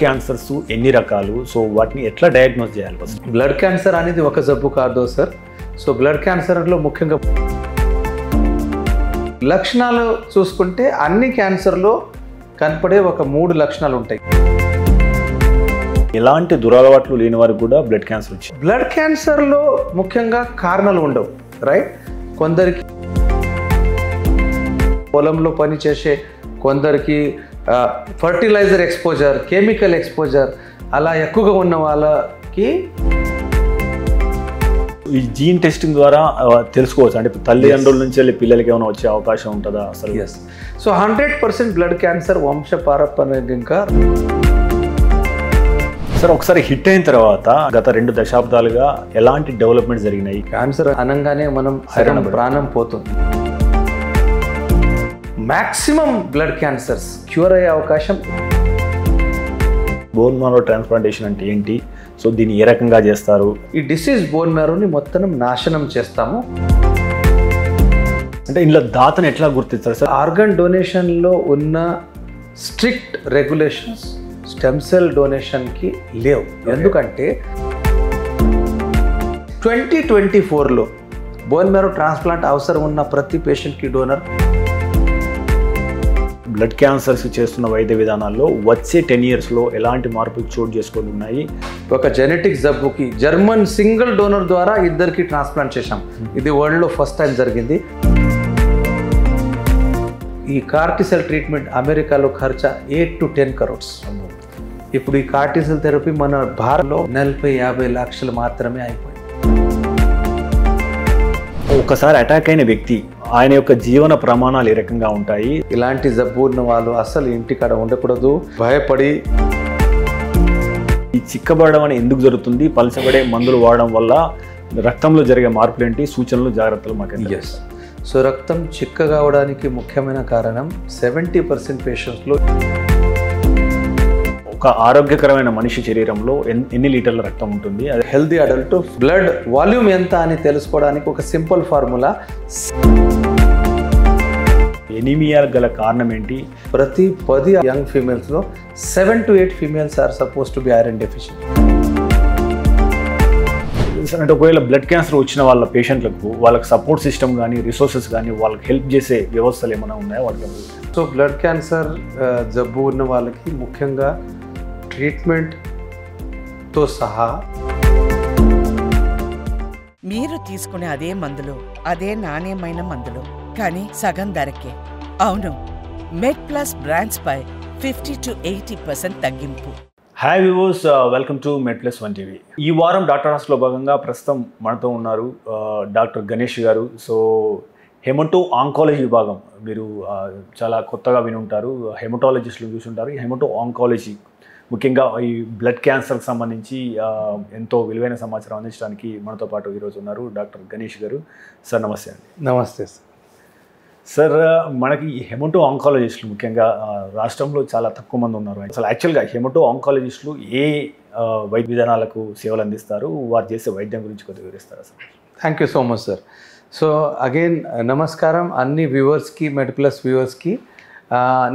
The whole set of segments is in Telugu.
క్యాన్సర్స్ ఎన్ని రకాలు, సో వాటిని ఎట్లా డయాగ్నోస్ చేయాలి? బ్లడ్ క్యాన్సర్ అనేది ఒక జబ్బు కాదు సార్. సో బ్లడ్ క్యాన్సర్లో ముఖ్యంగా లక్షణాలు చూసుకుంటే అన్ని క్యాన్సర్లో కనపడే ఒక 3 లక్షణాలు ఉంటాయి. ఎలాంటి దురలవాట్లు లేని వారికి కూడా బ్లడ్ క్యాన్సర్ వచ్చింది. బ్లడ్ క్యాన్సర్లో ముఖ్యంగా కారణాలు ఉండవు, రైట్? కొందరికి పొలంలో పనిచేసే, కొందరికి ఫర్టిలైజర్ ఎక్స్పోజర్, కెమికల్ ఎక్స్పోజర్ అలా ఎక్కువగా ఉన్న వాళ్ళకి ఈ జీన్ టెస్టింగ్ ద్వారా తెలుసుకోవచ్చు. అంటే తల్లిదండ్రుల నుంచి వెళ్ళి పిల్లలకి ఏమైనా వచ్చే అవకాశం ఉంటుందా అసలు? ఎస్. సో 100% బ్లడ్ క్యాన్సర్ వంశపారంపర్యంగా. సార్, ఒకసారి హిట్ అయిన తర్వాత గత 2 దశాబ్దాలుగా ఎలాంటి డెవలప్మెంట్ జరిగినాయి? క్యాన్సర్ అనగానే మనం ప్రాణం పోతుంది. మ్యాక్సిమం బ్లడ్ క్యాన్సర్స్ క్యూర్ అయ్యే అవకాశం. బోన్ మ్యారో ట్రాన్స్ప్లాంటేషన్ అంటే ఏంటి? సో దీన్ని ఏ రకంగా చేస్తారు? ఈ డిసీజ్ బోన్ మ్యారోని మొత్తం నాశనం చేస్తాము. అంటే ఇందులో దాతను ఎట్లా గుర్తిస్తారు సార్? ఆర్గన్ డొనేషన్లో ఉన్న స్ట్రిక్ట్ రెగ్యులేషన్స్ స్టెమ్ సెల్ డొనేషన్కి లేవు. ఎందుకంటే 2024లో బోన్ మ్యారో ట్రాన్స్ప్లాంట్ అవసరం ఉన్న ప్రతి పేషెంట్కి డోనర్. బ్లడ్ క్యాన్సర్స్ చేస్తున్న వైద్య విధానాల్లో వచ్చే 10 yearsలో ఎలాంటి మార్పులు చోటు చేసుకొని ఉన్నాయి? ఒక జెనెటిక్ జబ్బుకి జర్మన్ సింగిల్ డోనర్ ద్వారా 2కి ట్రాన్స్ప్లాంట్ చేశాం. ఇది వరల్డ్లో ఫస్ట్ టైం జరిగింది. ఈ కార్టిసెల్ ట్రీట్మెంట్ అమెరికాలో ఖర్చు 8 to 10 crores. ఇప్పుడు ఈ కార్టిసెల్ థెరపీ మన భారత్లో 40-50 లక్షలు మాత్రమే అయిపోయింది. ఒకసారి అటాక్ అయిన వ్యక్తి ఆయన యొక్క జీవన ప్రమాణాలు ఏ రకంగా ఉంటాయి? ఇలాంటి జబ్బు ఉన్న వాళ్ళు అసలు ఇంటికాడ ఉండకూడదు. భయపడి ఈ చిక్కబడడం అని ఎందుకు జరుగుతుంది? పలచబడే మందులు వాడడం వల్ల రక్తంలో జరిగే మార్పులు ఏంటి? సూచనలు, జాగ్రత్తలు మాకు? ఎస్. సో రక్తం చిక్కగా అవడానికి ముఖ్యమైన కారణం 70% పేషెంట్స్లో ఒక ఆరోగ్యకరమైన మనిషి శరీరంలో ఎన్ని లీటర్ల రక్తం ఉంటుంది? అది హెల్దీ అడల్ట్ బ్లడ్ వాల్యూమ్ ఎంత అని తెలుసుకోవడానికి ఒక సింపుల్ ఫార్ములా. ఎనీమియా గల కారణం ఏంటి? ప్రతి 10 యంగ్ ఫీమేల్స్లో 7 to 8 females are suppose to be iron deficient. అంటే ఒకవేళ బ్లడ్ క్యాన్సర్ వచ్చిన వాళ్ళ పేషెంట్లకు వాళ్ళకి సపోర్ట్ సిస్టమ్ కానీ, రిసోర్సెస్ కానీ, వాళ్ళకి హెల్ప్ చేసే వ్యవస్థలు ఏమైనా ఉన్నాయా వాళ్ళకి? సో బ్లడ్ క్యాన్సర్ జబ్బు ఉన్న వాళ్ళకి ముఖ్యంగా ట్రీట్మెంట్తో సహా మీరు తీసుకునే అదే మందులు, అదే నాణ్యమైన మందులు, కానీ సగం ధరకే. అవును, మెడ్ప్లస్ బ్రాండ్స్ పై 50 to 80% తగ్గింపు. Hi viewers, welcome to MedPlus 1 TV. ఈ వారం డాక్టర్ హాస్లో భాగంగా ప్రస్తుతం మనతో ఉన్నారు డాక్టర్ గణేష్ గారు. సో హెమటో ఆంకాలజీ విభాగం మీరు చాలా కొత్తగా విని ఉంటారు, హెమటాలజిస్టులు చూసి ఉంటారు. ఈ హెమటో ఆంకాలజీ ముఖ్యంగా ఈ బ్లడ్ క్యాన్సర్కి సంబంధించి ఎంతో విలువైన సమాచారం అందించడానికి మనతో పాటు ఈరోజు ఉన్నారు డాక్టర్ గణేష్ గారు. సార్ నమస్తే అండి. నమస్తే సార్. మనకి ఈ హెమటో ఆంకాలజిస్టులు ముఖ్యంగా రాష్ట్రంలో చాలా తక్కువ మంది ఉన్నారు. అసలు యాక్చువల్గా హెమటో ఆంకాలజిస్టులు ఏ వైద్య విధానాలకు సేవలు అందిస్తారు, వారు చేసే వైద్యం గురించి కొద్దిగా వివరిస్తారా sir? Thank you so much sir. So again నమస్కారం అన్ని వ్యూవర్స్కి, మెడ్ప్లస్ వ్యూవర్స్కి.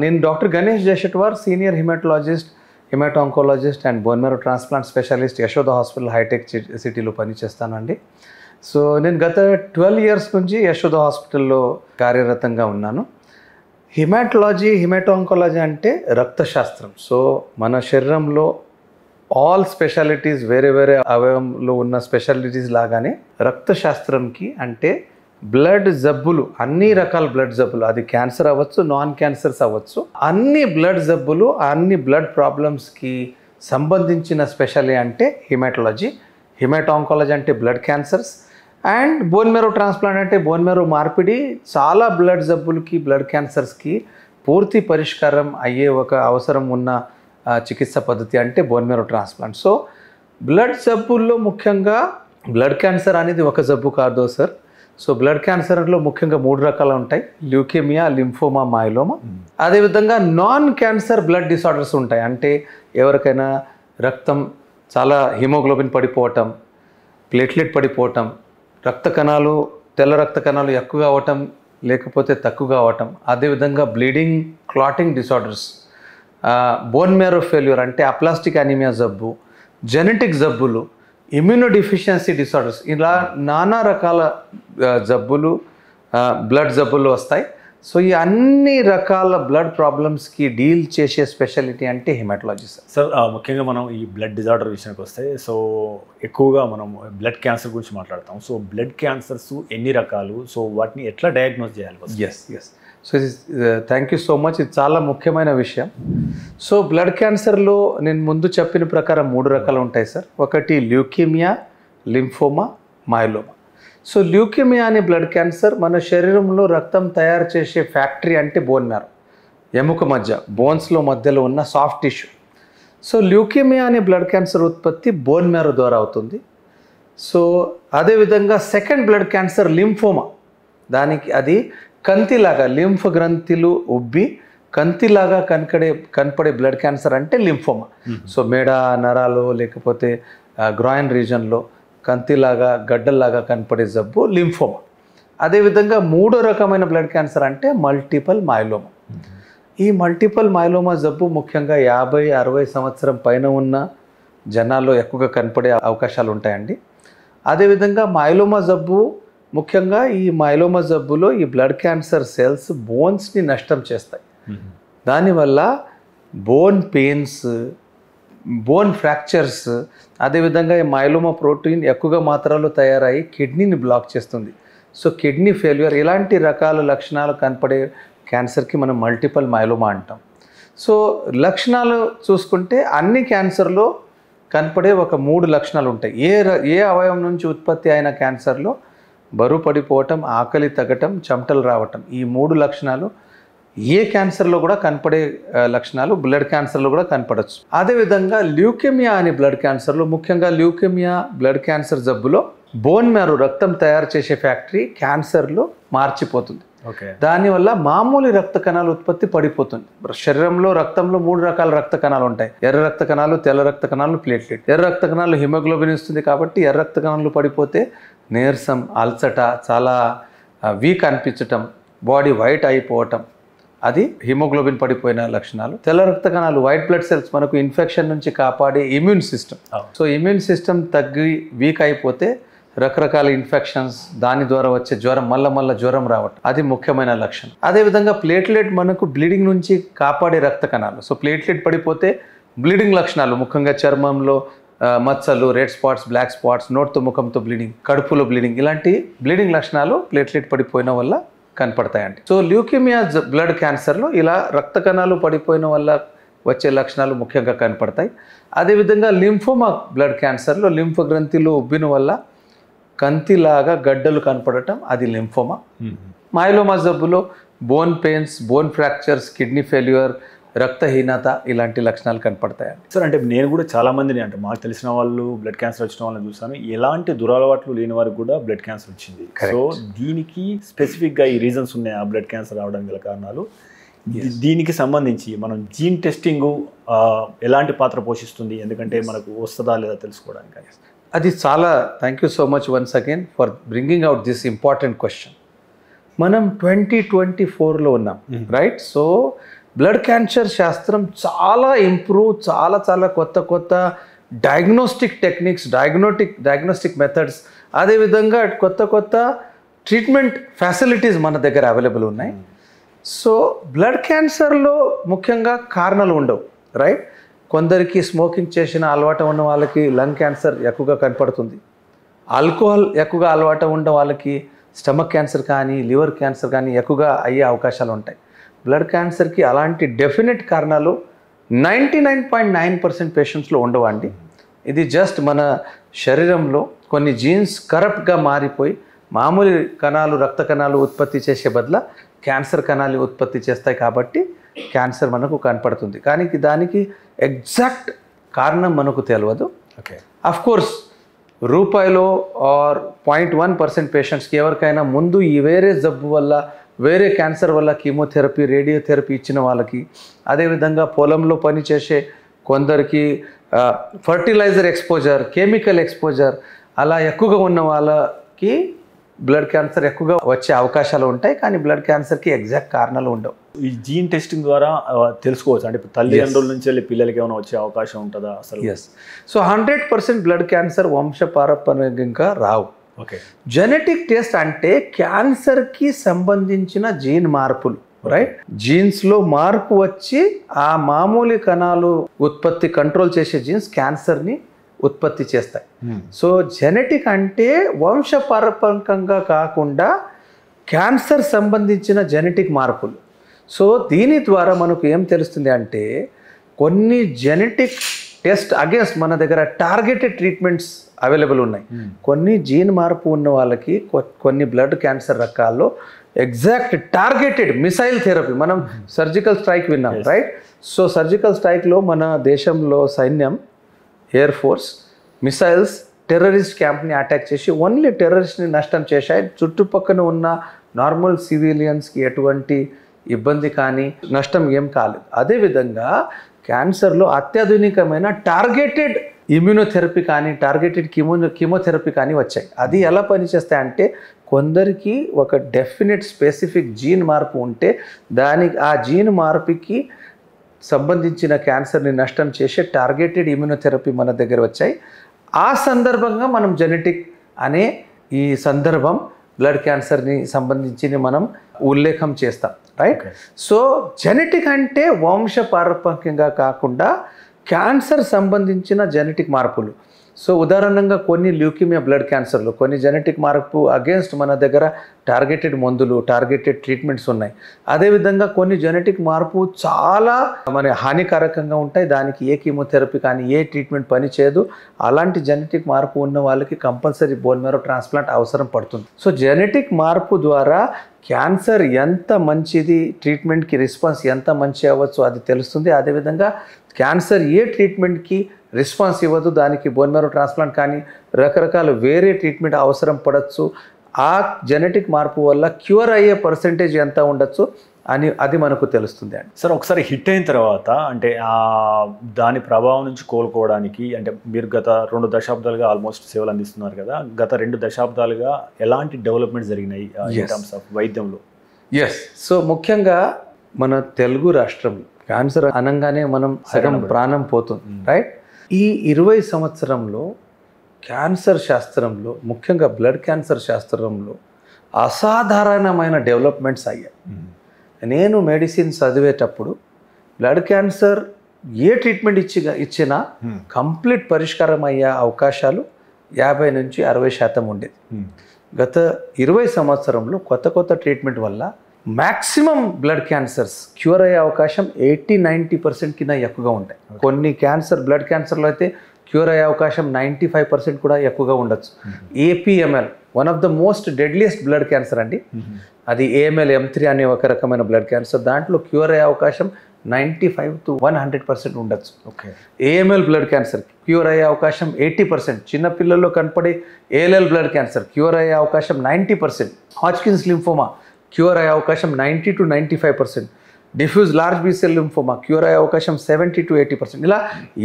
నేను doctor Ganesh Jashatwar, senior hematologist, hemato oncologist and bone marrow transplant specialist, Yashoda hospital Hitech సిటీలో పనిచేస్తానండి. సో నేను గత 12 years నుంచి యశోద హాస్పిటల్లో కార్యరతంగా ఉన్నాను. హిమటో ఆంకాలజీ అంటే రక్తశాస్త్రం. సో మన శరీరంలో ఆల్ స్పెషాలిటీస్ వేరే వేరే అవయవంలో ఉన్న స్పెషాలిటీస్ లాగానే రక్తశాస్త్రంకి అంటే బ్లడ్ జబ్బులు, అన్ని రకాల బ్లడ్ జబ్బులు, అది క్యాన్సర్ అవ్వచ్చు, నాన్ క్యాన్సర్స్ అవ్వచ్చు, అన్ని బ్లడ్ జబ్బులు, అన్ని బ్లడ్ ప్రాబ్లమ్స్కి సంబంధించిన స్పెషాలిటీ అంటే హిమటాలజీ. హిమటో ఆంకాలజీ అంటే blood cancers and bone marrow transplant అంటే బోన్ మ్యారో మార్పిడి. చాలా బ్లడ్ జబ్బులకి, బ్లడ్ క్యాన్సర్స్కి పూర్తి పరిష్కారం అయ్యే ఒక అవసరం ఉన్న చికిత్స పద్ధతి అంటే bone marrow transplant. So blood జబ్బుల్లో ముఖ్యంగా బ్లడ్ క్యాన్సర్ అనేది ఒక జబ్బు కాదు సార్. సో బ్లడ్ క్యాన్సర్లో ముఖ్యంగా 3 రకాలు ఉంటాయి: ల్యూకేమియా, లింఫోమా, మైలోమా. అదేవిధంగా నాన్ క్యాన్సర్ బ్లడ్ డిసార్డర్స్ ఉంటాయి. అంటే ఎవరికైనా రక్తం చాలా హిమోగ్లోబిన్ పడిపోవటం, ప్లేట్లెట్ పడిపోవటం, రక్త కణాలు, తెల్ల రక్త కణాలు ఎక్కువగా అవటం లేకపోతే తక్కువగా అవటం, అదేవిధంగా bleeding, clotting disorders, bone marrow failure అంటే అప్లాస్టిక్ అనీమియా జబ్బు, జెనెటిక్ జబ్బులు, ఇమ్యూనోడిఫిషియన్సీ డిసార్డర్స్, ఇలా నానా రకాల జబ్బులు, బ్లడ్ జబ్బులు వస్తాయి. సో ఈ అన్ని రకాల బ్లడ్ ప్రాబ్లమ్స్కి డీల్ చేసే స్పెషాలిటీ అంటే హెమటాలజీ సార్. సార్ ముఖ్యంగా మనం ఈ బ్లడ్ డిజార్డర్ విషయానికి వస్తే, సో ఎక్కువగా మనం బ్లడ్ క్యాన్సర్ గురించి మాట్లాడతాం. సో బ్లడ్ క్యాన్సర్స్ ఎన్ని రకాలు, సో వాటిని ఎట్లా డయాగ్నోస్ చేయాలి? ఎస్ సో ఇది థ్యాంక్ యూ సో మచ్, ఇది చాలా ముఖ్యమైన విషయం. సో బ్లడ్ క్యాన్సర్లో నేను ముందు చెప్పిన ప్రకారం 3 రకాలు ఉంటాయి సార్. ఒకటి ల్యూకేమియా, లింఫోమా, మయోలోమా. సో ల్యూకేమియా అనే బ్లడ్ క్యాన్సర్ మన శరీరంలో రక్తం తయారు చేసే ఫ్యాక్టరీ అంటే బోన్ మ్యారో, ఎముక మధ్య బోన్స్లో మధ్యలో ఉన్న సాఫ్ట్ టిష్యూ. సో ల్యూకేమియా అనే బ్లడ్ క్యాన్సర్ ఉత్పత్తి బోన్ మ్యారో ద్వారా అవుతుంది. సో అదేవిధంగా సెకండ్ బ్లడ్ క్యాన్సర్ లింఫోమా, దానికి అది కంతిలాగా లింఫ్ గ్రంథులు ఉబ్బి కంతిలాగా కనపడే బ్లడ్ క్యాన్సర్ అంటే లింఫోమా. సో మెడ నరాలు లేకపోతే గ్రాయిన్ రీజన్లో కంతిలాగా గడ్డల్లాగా కనపడే జబ్బు లింఫోమా. అదేవిధంగా 3వ రకమైన బ్లడ్ క్యాన్సర్ అంటే మల్టిపల్ మయోలోమా. ఈ మల్టిపల్ మయోలోమా జబ్బు ముఖ్యంగా 50-60 సంవత్సరం పైన ఉన్న జనాల్లో ఎక్కువగా కనపడే అవకాశాలు ఉంటాయండి. అదేవిధంగా మయోలోమా జబ్బు ముఖ్యంగా ఈ మయోలోమా జబ్బులో ఈ బ్లడ్ క్యాన్సర్ సెల్స్ బోన్స్ని నష్టం చేస్తాయి. దానివల్ల బోన్ పెయిన్స్, బోన్ ఫ్రాక్చర్స్, అదేవిధంగా ఈ మయోలోమా ప్రోటీన్ ఎక్కువగా మాత్రలో తయారయ్యి కిడ్నీని బ్లాక్ చేస్తుంది. సో కిడ్నీ ఫెయిల్యూర్, ఇలాంటి రకాల లక్షణాలు కనపడే క్యాన్సర్కి మనం మల్టిపల్ మయోలోమా అంటాం. సో లక్షణాలు చూసుకుంటే అన్ని క్యాన్సర్లో కనపడే ఒక 3 లక్షణాలు ఉంటాయి. ఏ అవయవం నుంచి ఉత్పత్తి అయిన క్యాన్సర్లో బరువు పడిపోవటం, ఆకలి తగ్గటం, చెమటలు రావటం, ఈ 3 లక్షణాలు ఏ క్యాన్సర్లో కూడా కనపడే లక్షణాలు బ్లడ్ క్యాన్సర్లో కూడా కనపడవచ్చు. అదేవిధంగా ల్యూకేమియా అనే బ్లడ్ క్యాన్సర్లో, ముఖ్యంగా ల్యూకేమియా బ్లడ్ క్యాన్సర్ జబ్బులో బోన్ మ్యారో రక్తం తయారు చేసే ఫ్యాక్టరీ క్యాన్సర్లో మార్చిపోతుంది. దానివల్ల మామూలు రక్త కణాలు ఉత్పత్తి పడిపోతుంది. శరీరంలో రక్తంలో 3 రకాల రక్త కణాలు ఉంటాయి. ఎర్ర రక్త కణాలు, తెల్ల రక్త కణాలు, ప్లేట్లెట్. ఎర్ర రక్త కణాలు హిమోగ్లోబిన్ ఇస్తుంది కాబట్టి ఎర్ర రక్త కణాలు పడిపోతే నీరసం, అల్సట, చాలా వీక్ అనిపించటం, బాడీ వైట్ అయిపోవటం, అది హిమోగ్లోబిన్ పడిపోయిన లక్షణాలు. తెల్ల రక్త కణాలు, వైట్ బ్లడ్ సెల్స్, మనకు ఇన్ఫెక్షన్ నుంచి కాపాడే immune system. So immune system తగ్గి వీక్ అయిపోతే రకరకాల ఇన్ఫెక్షన్స్, దాని ద్వారా వచ్చే జ్వరం, మళ్ళా జ్వరం రావటం, అది ముఖ్యమైన లక్షణం. అదేవిధంగా ప్లేట్లెట్ మనకు బ్లీడింగ్ నుంచి కాపాడే రక్త కణాలు. సో ప్లేట్లెట్ పడిపోతే బ్లీడింగ్ లక్షణాలు, ముఖ్యంగా చర్మంలో మచ్చలు, రెడ్ స్పాట్స్, బ్లాక్ స్పాట్స్, నోటితో ముఖంతో బ్లీడింగ్, కడుపులో బ్లీడింగ్, ఇలాంటి బ్లీడింగ్ లక్షణాలు ప్లేట్లెట్ పడిపోయిన వల్ల కనపడతాయండి. సో ల్యూకేమియా బ్లడ్ క్యాన్సర్లో ఇలా రక్త కణాలు పడిపోయిన వల్ల వచ్చే లక్షణాలు ముఖ్యంగా కనపడతాయి. అదేవిధంగా లింఫోమా బ్లడ్ క్యాన్సర్లో లింఫ్ గ్రంథులు ఉబ్బిన వల్ల కంతిలాగా గడ్డలు కనపడటం, అది లింఫోమా. మయోలోమా జబ్బులో bone pains, bone fractures, kidney failure, రక్తహీనత, ఇలాంటి లక్షణాలు కనపడతాయండి. సార్ అంటే నేను కూడా చాలా మందిని, అంటే మాకు తెలిసిన వాళ్ళు బ్లడ్ క్యాన్సర్ వచ్చిన వాళ్ళని చూసాను, ఎలాంటి దురలవాట్లు లేని వారికి కూడా బ్లడ్ క్యాన్సర్ వచ్చింది. సో దీనికి స్పెసిఫిక్గా ఈ రీజన్స్ ఉన్నాయి ఆ బ్లడ్ క్యాన్సర్ రావడానికి గల కారణాలు. దీనికి సంబంధించి మనం జీన్ టెస్టింగ్ ఎలాంటి పాత్ర పోషిస్తుంది, ఎందుకంటే మనకు వస్తుందా లేదా తెలుసుకోవడానికి? అది చాలా thank you so much once again for bringing out this important question. మనం 2024లో ఉన్నాం, రైట్? సో బ్లడ్ క్యాన్సర్ శాస్త్రం చాలా ఇంప్రూవ్, చాలా కొత్త డయాగ్నోస్టిక్ టెక్నిక్స్, డయాగ్నోస్టిక్ మెథడ్స్, అదేవిధంగా కొత్త ట్రీట్మెంట్ ఫెసిలిటీస్ మన దగ్గర అవైలబుల్ ఉన్నాయి. సో బ్లడ్ క్యాన్సర్లో ముఖ్యంగా కారణాలు ఉండవు, రైట్? కొందరికి స్మోకింగ్ చేసిన అలవాటు ఉన్న వాళ్ళకి లంగ్ క్యాన్సర్ ఎక్కువగా కనపడుతుంది. ఆల్కహాల్ ఎక్కువగా అలవాటు ఉన్న వాళ్ళకి స్టమక్ క్యాన్సర్ కానీ లివర్ క్యాన్సర్ కానీ ఎక్కువగా అయ్యే అవకాశాలు ఉంటాయి. బ్లడ్ క్యాన్సర్కి అలాంటి డెఫినెట్ కారణాలు 99.9% పేషెంట్స్లో ఉండవండి. ఇది జస్ట్ మన శరీరంలో కొన్ని జీన్స్ కరప్ట్గా మారిపోయి మామూలు కణాలు, రక్త కణాలు ఉత్పత్తి చేసే బదులు క్యాన్సర్ కణాలు ఉత్పత్తి చేస్తాయి కాబట్టి క్యాన్సర్ మనకు కనపడుతుంది. కానీ దానికి ఎగ్జాక్ట్ కారణం మనకు తెలియదు. అఫ్ కోర్స్ రూపాయలో ఆర్ 0.1% పేషెంట్స్కి ఎవరికైనా ముందు ఈ వేరే జబ్బు వల్ల, వేరే క్యాన్సర్ వల్ల కీమోథెరపీ, రేడియోథెరపీ ఇచ్చిన వాళ్ళకి, అదేవిధంగా పొలంలో పనిచేసే కొందరికి ఫర్టిలైజర్ ఎక్స్పోజర్, కెమికల్ ఎక్స్పోజర్ అలా ఎక్కువగా ఉన్న వాళ్ళకి బ్లడ్ క్యాన్సర్ ఎక్కువగా వచ్చే అవకాశాలు ఉంటాయి, కానీ బ్లడ్ క్యాన్సర్కి ఎగ్జాక్ట్ కారణాలు ఉండవు. ఈ జీన్ టెస్టింగ్ ద్వారా తెలుసుకోవచ్చు అంటే తల్లిదండ్రుల నుంచి వెళ్ళి పిల్లలకి ఏమైనా వచ్చే అవకాశం ఉంటుందా అసలు? ఎస్. సో 100% బ్లడ్ క్యాన్సర్ వంశపారంపర్యంగా రావు. ఓకే. జెనెటిక్ టెస్ట్ అంటే క్యాన్సర్కి సంబంధించిన జీన్ మార్పులు, రైట్? జీన్స్లో మార్పు వచ్చి ఆ మామూలు కణాలు ఉత్పత్తి కంట్రోల్ చేసే జీన్స్ క్యాన్సర్ని ఉత్పత్తి చేస్తాయి. సో జెనెటిక్ అంటే వంశపారంపర్యంగా కాకుండా క్యాన్సర్ సంబంధించిన జెనెటిక్ మార్పులు. సో దీని ద్వారా మనకు ఏం తెలుస్తుంది అంటే కొన్ని జెనెటిక్ టెస్ట్ అగేన్స్ట్ మన దగ్గర టార్గెటెడ్ ట్రీట్మెంట్స్ అవైలబుల్ ఉన్నాయి. కొన్ని జీన్ మార్పు ఉన్న వాళ్ళకి కొన్ని బ్లడ్ క్యాన్సర్ రకాల్లో ఎగ్జాక్ట్ టార్గెటెడ్ మిసైల్ థెరపీ, మనం సర్జికల్ స్ట్రైక్ విన్నాం, రైట్? సో సర్జికల్ స్ట్రైక్లో మన దేశంలో సైన్యం, ఎయిర్ ఫోర్స్ మిసైల్స్ టెర్రరిస్ట్ క్యాంప్ని అటాక్ చేసి ఓన్లీ టెర్రరిస్ట్ని నష్టం చేశాయి. చుట్టుపక్కల ఉన్న నార్మల్ సివిలియన్స్కి ఎటువంటి ఇబ్బంది కానీ నష్టం ఏం కాలేదు. అదేవిధంగా క్యాన్సర్లో అత్యాధునికమైన టార్గెటెడ్ ఇమ్యూనోథెరపీ కానీ టార్గెటెడ్ కీమోథెరపీ కానీ వచ్చాయి. అది ఎలా పనిచేస్తాయి అంటే కొందరికి ఒక డెఫినెట్ స్పెసిఫిక్ జీన్ మార్పు ఉంటే దానికి ఆ జీన్ మార్పుకి సంబంధించిన క్యాన్సర్ని నష్టం చేసే టార్గెటెడ్ ఇమ్యూనోథెరపీ మన దగ్గర వచ్చాయి. ఆ సందర్భంగా మనం జెనెటిక్ అనే ఈ సందర్భం బ్లడ్ క్యాన్సర్ని సంబంధించి మనం ఉల్లేఖం చేస్తాం, రైట్? సో జెనెటిక్ అంటే వంశపారంపర్యంగా కాకుండా క్యాన్సర్ సంబంధించిన జెనెటిక్ మార్పులు. సో ఉదాహరణంగా కొన్ని ల్యూకిమియా బ్లడ్ క్యాన్సర్లు కొన్ని జెనెటిక్ మార్పు అగేన్స్ట్ మన దగ్గర టార్గెటెడ్ మందులు టార్గెటెడ్ ట్రీట్మెంట్స్ ఉన్నాయి. అదేవిధంగా కొన్ని జెనెటిక్ మార్పు చాలా హానికారకంగా ఉంటాయి, దానికి ఏ కీమోథెరపీ కానీ ఏ ట్రీట్మెంట్ పనిచేయదు. అలాంటి జెనెటిక్ మార్పు ఉన్న వాళ్ళకి కంపల్సరీ బోన్ మ్యారో ట్రాన్స్ప్లాంట్ అవసరం పడుతుంది. సో జెనెటిక్ మార్పు ద్వారా క్యాన్సర్ ఎంత మంచిది, ట్రీట్మెంట్కి రెస్పాన్స్ ఎంత మంచి అవ్వచ్చు అది తెలుస్తుంది. అదేవిధంగా క్యాన్సర్ ఏ ట్రీట్మెంట్కి రెస్పాన్స్ ఇవ్వదు, దానికి బోన్ మ్యారో ట్రాన్స్ప్లాంట్ కానీ రకరకాల వేరే ట్రీట్మెంట్ అవసరం పడవచ్చు. ఆ జెనెటిక్ మార్పు వల్ల క్యూర్ అయ్యే పర్సెంటేజ్ ఎంత ఉండొచ్చు అని అది మనకు తెలుస్తుంది అండి. సార్ ఒకసారి హిట్ అయిన తర్వాత అంటే దాని ప్రభావం నుంచి కోలుకోవడానికి అంటే మీరు గత 2 దశాబ్దాలుగా ఆల్మోస్ట్ సేవలు అందిస్తున్నారు కదా, గత 2 దశాబ్దాలుగా ఎలాంటి డెవలప్మెంట్ జరిగినాయి ఇన్ టర్మ్స్ ఆఫ్ వైద్యంలో? ఎస్. సో ముఖ్యంగా మన తెలుగు రాష్ట్రంలో క్యాన్సర్ అనగానే మనం సగం ప్రాణం పోతుంది, రైట్? ఈ 20 సంవత్సరంలో క్యాన్సర్ శాస్త్రంలో ముఖ్యంగా బ్లడ్ క్యాన్సర్ శాస్త్రంలో అసాధారణమైన డెవలప్మెంట్స్ అయ్యాయి. నేను మెడిసిన్ చదివేటప్పుడు బ్లడ్ క్యాన్సర్ ఏ ట్రీట్మెంట్ ఇచ్చినా కంప్లీట్ పరిష్కారం అయ్యే అవకాశాలు 50 నుంచి 60% ఉండేది. గత 20 సంవత్సరంలో కొత్త ట్రీట్మెంట్ వల్ల మ్యాక్సిమం బ్లడ్ క్యాన్సర్స్ క్యూర్ అయ్యే అవకాశం 80-90% కింద ఎక్కువగా ఉంటాయి. కొన్ని బ్లడ్ క్యాన్సర్లో అయితే క్యూర్ అయ్యే అవకాశం 95% కూడా ఎక్కువగా ఉండొచ్చు. APML one of the most deadliest blood cancer అండి. అది AML M3 అనే ఒక రకమైన బ్లడ్ క్యాన్సర్, దాంట్లో క్యూర్ అయ్యే అవకాశం 95 to 100% ఉండొచ్చు. AML బ్లడ్ క్యాన్సర్ క్యూర్ అయ్యే అవకాశం 80%. చిన్నపిల్లల్లో కనపడే ALL బ్లడ్ క్యాన్సర్ క్యూర్ అయ్యే అవకాశం 90%. హాజ్కిన్స్ లింఫోమా క్యూర్ అయ్యే అవకాశం 90 to 95%. Diffuse large B-cell lymphoma cure అయ్యే అవకాశం 70 to 80%. ఇలా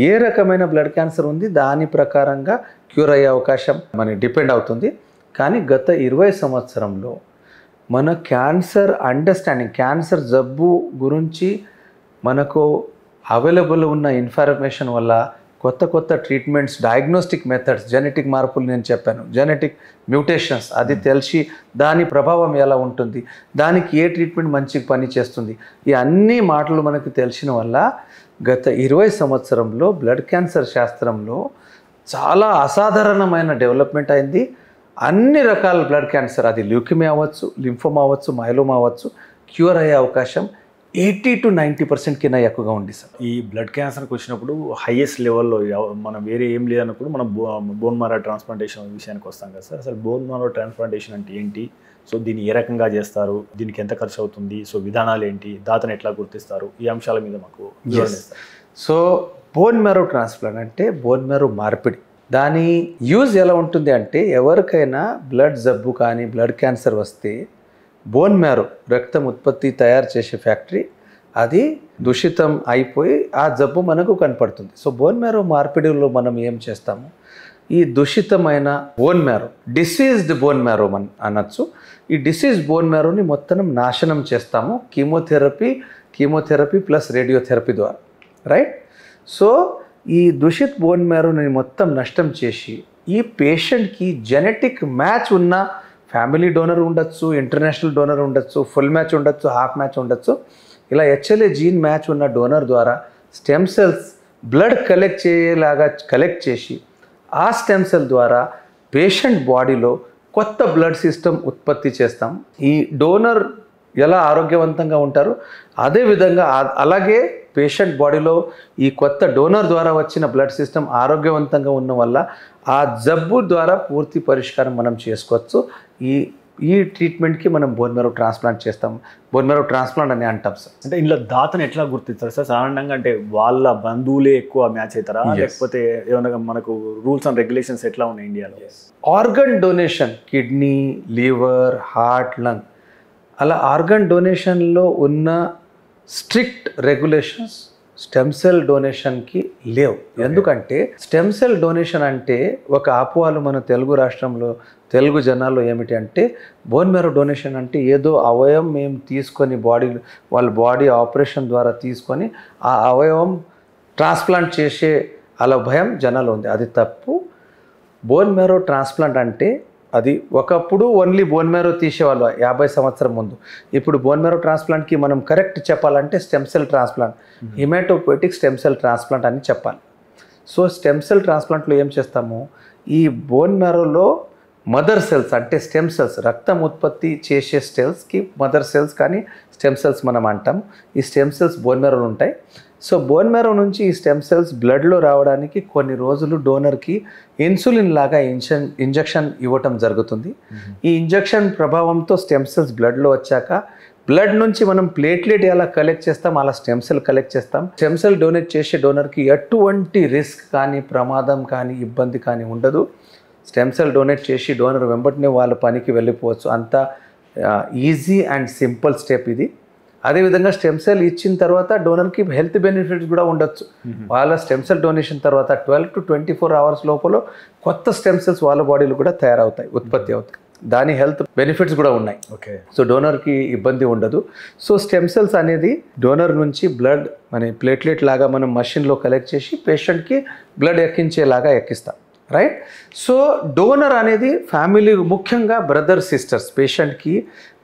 ఏ రకమైన బ్లడ్ క్యాన్సర్ ఉంది దాని ప్రకారంగా క్యూర్ అయ్యే అవకాశం మనకి డిపెండ్ అవుతుంది. కానీ గత 20 సంవత్సరంలో మన క్యాన్సర్ అండర్స్టాండింగ్, క్యాన్సర్ జబ్బు గురించి మనకు అవైలబుల్ ఉన్న ఇన్ఫర్మేషన్ వల్ల కొత్త ట్రీట్మెంట్స్, డయాగ్నోస్టిక్ మెథడ్స్, జెనెటిక్ మార్పులు నేను చెప్పాను, జెనెటిక్ మ్యూటేషన్స్ అది తెలిసి దాని ప్రభావం ఎలా ఉంటుంది, దానికి ఏ ట్రీట్మెంట్ మంచిగా పని చేస్తుంది, ఈ అన్ని మాటలు మనకు తెలిసిన వల్ల గత 20 సంవత్సరంలో బ్లడ్ క్యాన్సర్ శాస్త్రంలో చాలా అసాధారణమైన డెవలప్మెంట్ అయింది. అన్ని రకాల బ్లడ్ క్యాన్సర్, అది ల్యూకిమియా అవ్వచ్చు, లింఫోమా అవ్వచ్చు, మైలోమా అవ్వచ్చు, క్యూర్ అయ్యే అవకాశం 80 to 90% కింద ఎక్కువగా ఉంది సార్. ఈ బ్లడ్ క్యాన్సర్కి వచ్చినప్పుడు హైయెస్ట్ లెవెల్లో మనం వేరే ఏం లేదన్నప్పుడు మనం బోన్ మ్యారో ట్రాన్స్ప్లాంటేషన్ విషయానికి వస్తాం కదా సార్. అసలు బోన్ మ్యారో ట్రాన్స్ప్లాంటేషన్ అంటే ఏంటి, సో దీన్ని ఏ రకంగా చేస్తారు, దీనికి ఎంత ఖర్చు అవుతుంది, సో విధానాలు ఏంటి, దాతను ఎట్లా గుర్తిస్తారు, ఈ అంశాల మీద మాకు వివరణ ఇస్తారు. సో బోన్ మ్యారో ట్రాన్స్ప్లాంట్ అంటే బోన్ మ్యారో మార్పిడి. దాని యూజ్ ఎలా ఉంటుంది అంటే ఎవరికైనా బ్లడ్ జబ్బు కానీ బ్లడ్ క్యాన్సర్ వస్తే బోన్ మ్యారో రక్తం ఉత్పత్తి తయారు చేసే ఫ్యాక్టరీ అది దూషితం అయిపోయి ఆ జబ్బు మనకు కనపడుతుంది. సో బోన్ మ్యారో మార్పిడిలో మనం ఏం చేస్తాము, ఈ దూషితమైన bone marrow, diseased bone marrow అనొచ్చు. ఈ డిసీజ్ బోన్ మ్యారోని మొత్తం నాశనం చేస్తాము కీమోథెరపీ ప్లస్ రేడియోథెరపీ ద్వారా, రైట్? సో ఈ దూషిత్ బోన్ మ్యారోని మొత్తం నష్టం చేసి ఈ పేషెంట్కి జెనెటిక్ మ్యాచ్ ఉన్న ఫ్యామిలీ డోనర్ ఉండొచ్చు, ఇంటర్నేషనల్ డోనర్ ఉండొచ్చు, ఫుల్ మ్యాచ్ ఉండొచ్చు, హాఫ్ మ్యాచ్ ఉండొచ్చు. ఇలా HLA జీన్ మ్యాచ్ ఉన్న డోనర్ ద్వారా స్టెమ్ సెల్స్ బ్లడ్ కలెక్ట్ చేసి ఆ స్టెమ్ సెల్ ద్వారా పేషెంట్ బాడీలో కొత్త బ్లడ్ సిస్టమ్ ఉత్పత్తి చేస్తాం. ఈ డోనర్ ఎలా ఆరోగ్యవంతంగా ఉంటారు అదేవిధంగా అలాగే పేషెంట్ బాడీలో ఈ కొత్త డోనర్ ద్వారా వచ్చిన బ్లడ్ సిస్టమ్ ఆరోగ్యవంతంగా ఉన్న వల్ల ఆ జబ్బు ద్వారా పూర్తి పరిష్కారం మనం చేసుకోవచ్చు. ఈ ట్రీట్మెంట్కి మనం బోన్ మ్యారో ట్రాన్స్ప్లాంట్ చేస్తాం. బోన్ మ్యారో ట్రాన్స్ప్లాంట్ అని అంటాం సార్. అంటే ఇందులో దాతను ఎట్లా గుర్తిస్తారు సార్? సాధారణంగా అంటే వాళ్ళ బంధువులే ఎక్కువ మ్యాచ్ అవుతారా, లేకపోతే ఏమన్నా మనకు రూల్స్ అండ్ రెగ్యులేషన్స్ ఎట్లా ఉన్నాయి ఇండియాలో? Organ donation, kidney, liver, heart, lung, అలా ఆర్గన్ డొనేషన్లో ఉన్న స్ట్రిక్ట్ రెగ్యులేషన్స్ స్టెమ్ సెల్ డొనేషన్కి లేవు. ఎందుకంటే స్టెమ్ సెల్ డొనేషన్ అంటే ఒక అపోహలు మన తెలుగు జనాల్లో ఏమిటి అంటే బోన్ మ్యారో డొనేషన్ అంటే ఏదో అవయవం మేము తీసుకొని వాళ్ళ బాడీ ఆపరేషన్ ద్వారా తీసుకొని ఆ అవయవం ట్రాన్స్ప్లాంట్ చేసే అలా భయం జనాలు ఉంది. అది తప్పు. బోన్ మ్యారో ట్రాన్స్ప్లాంట్ అంటే అది ఒకప్పుడు ఓన్లీ బోన్ మ్యారో తీసేవాళ్ళు 50 సంవత్సరం ముందు. ఇప్పుడు బోన్ మ్యారో ట్రాన్స్ప్లాంట్కి మనం కరెక్ట్ చెప్పాలంటే stem cell transplant, hematopoietic stem cell transplant అని చెప్పాలి. సో స్టెమ్ సెల్ ట్రాన్స్ప్లాంట్లో ఏం చేస్తాము, ఈ బోన్ మ్యారోలో మదర్ సెల్స్ అంటే స్టెమ్ సెల్స్, రక్తం ఉత్పత్తి చేసే సెల్స్కి మదర్ సెల్స్ కానీ స్టెమ్ సెల్స్ మనం అంటాం. ఈ స్టెమ్ సెల్స్ బోన్ మ్యారోలో ఉంటాయి. సో బోన్ మ్యారో నుంచి ఈ స్టెమ్ సెల్స్ బ్లడ్లో రావడానికి కొన్ని రోజులు డోనర్కి ఇన్సులిన్ లాగా ఇంజెక్షన్ ఇవ్వటం జరుగుతుంది. ఈ ఇంజెక్షన్ ప్రభావంతో స్టెమ్ సెల్స్ బ్లడ్లో వచ్చాక బ్లడ్ నుంచి మనం ప్లేట్లెట్ ఎలా కలెక్ట్ చేస్తాం అలా స్టెమ్ సెల్ కలెక్ట్ చేస్తాం. స్టెమ్ సెల్ డొనేట్ చేసే డోనర్కి ఎటువంటి రిస్క్ కానీ ప్రమాదం కానీ ఇబ్బంది కానీ ఉండదు. స్టెమ్ సెల్ డొనేట్ చేసి డోనర్ వెంబటనే వాళ్ళ పనికి వెళ్ళిపోవచ్చు. అంత ఈజీ అండ్ సింపుల్ స్టెప్ ఇది. అదేవిధంగా స్టెమ్ సెల్ ఇచ్చిన తర్వాత డోనర్కి హెల్త్ బెనిఫిట్స్ కూడా ఉండొచ్చు. వాళ్ళ స్టెమ్ సెల్ డొనేషన్ తర్వాత 12 to 24 hours లోపల కొత్త స్టెమ్ సెల్స్ వాళ్ళ బాడీలో కూడా తయారవుతాయి, ఉత్పత్తి అవుతాయి. దాని హెల్త్ బెనిఫిట్స్ కూడా ఉన్నాయి. ఓకే. సో డోనర్కి ఇబ్బంది ఉండదు. సో స్టెమ్ సెల్స్ అనేది డోనర్ నుంచి బ్లడ్ మన ప్లేట్లెట్ లాగా మనం మషిన్లో కలెక్ట్ చేసి పేషెంట్కి బ్లడ్ ఎక్కించేలాగా ఎక్కిస్తాం, రైట్? సో డోనర్ అనేది ఫ్యామిలీ, ముఖ్యంగా బ్రదర్ సిస్టర్స్, పేషెంట్కి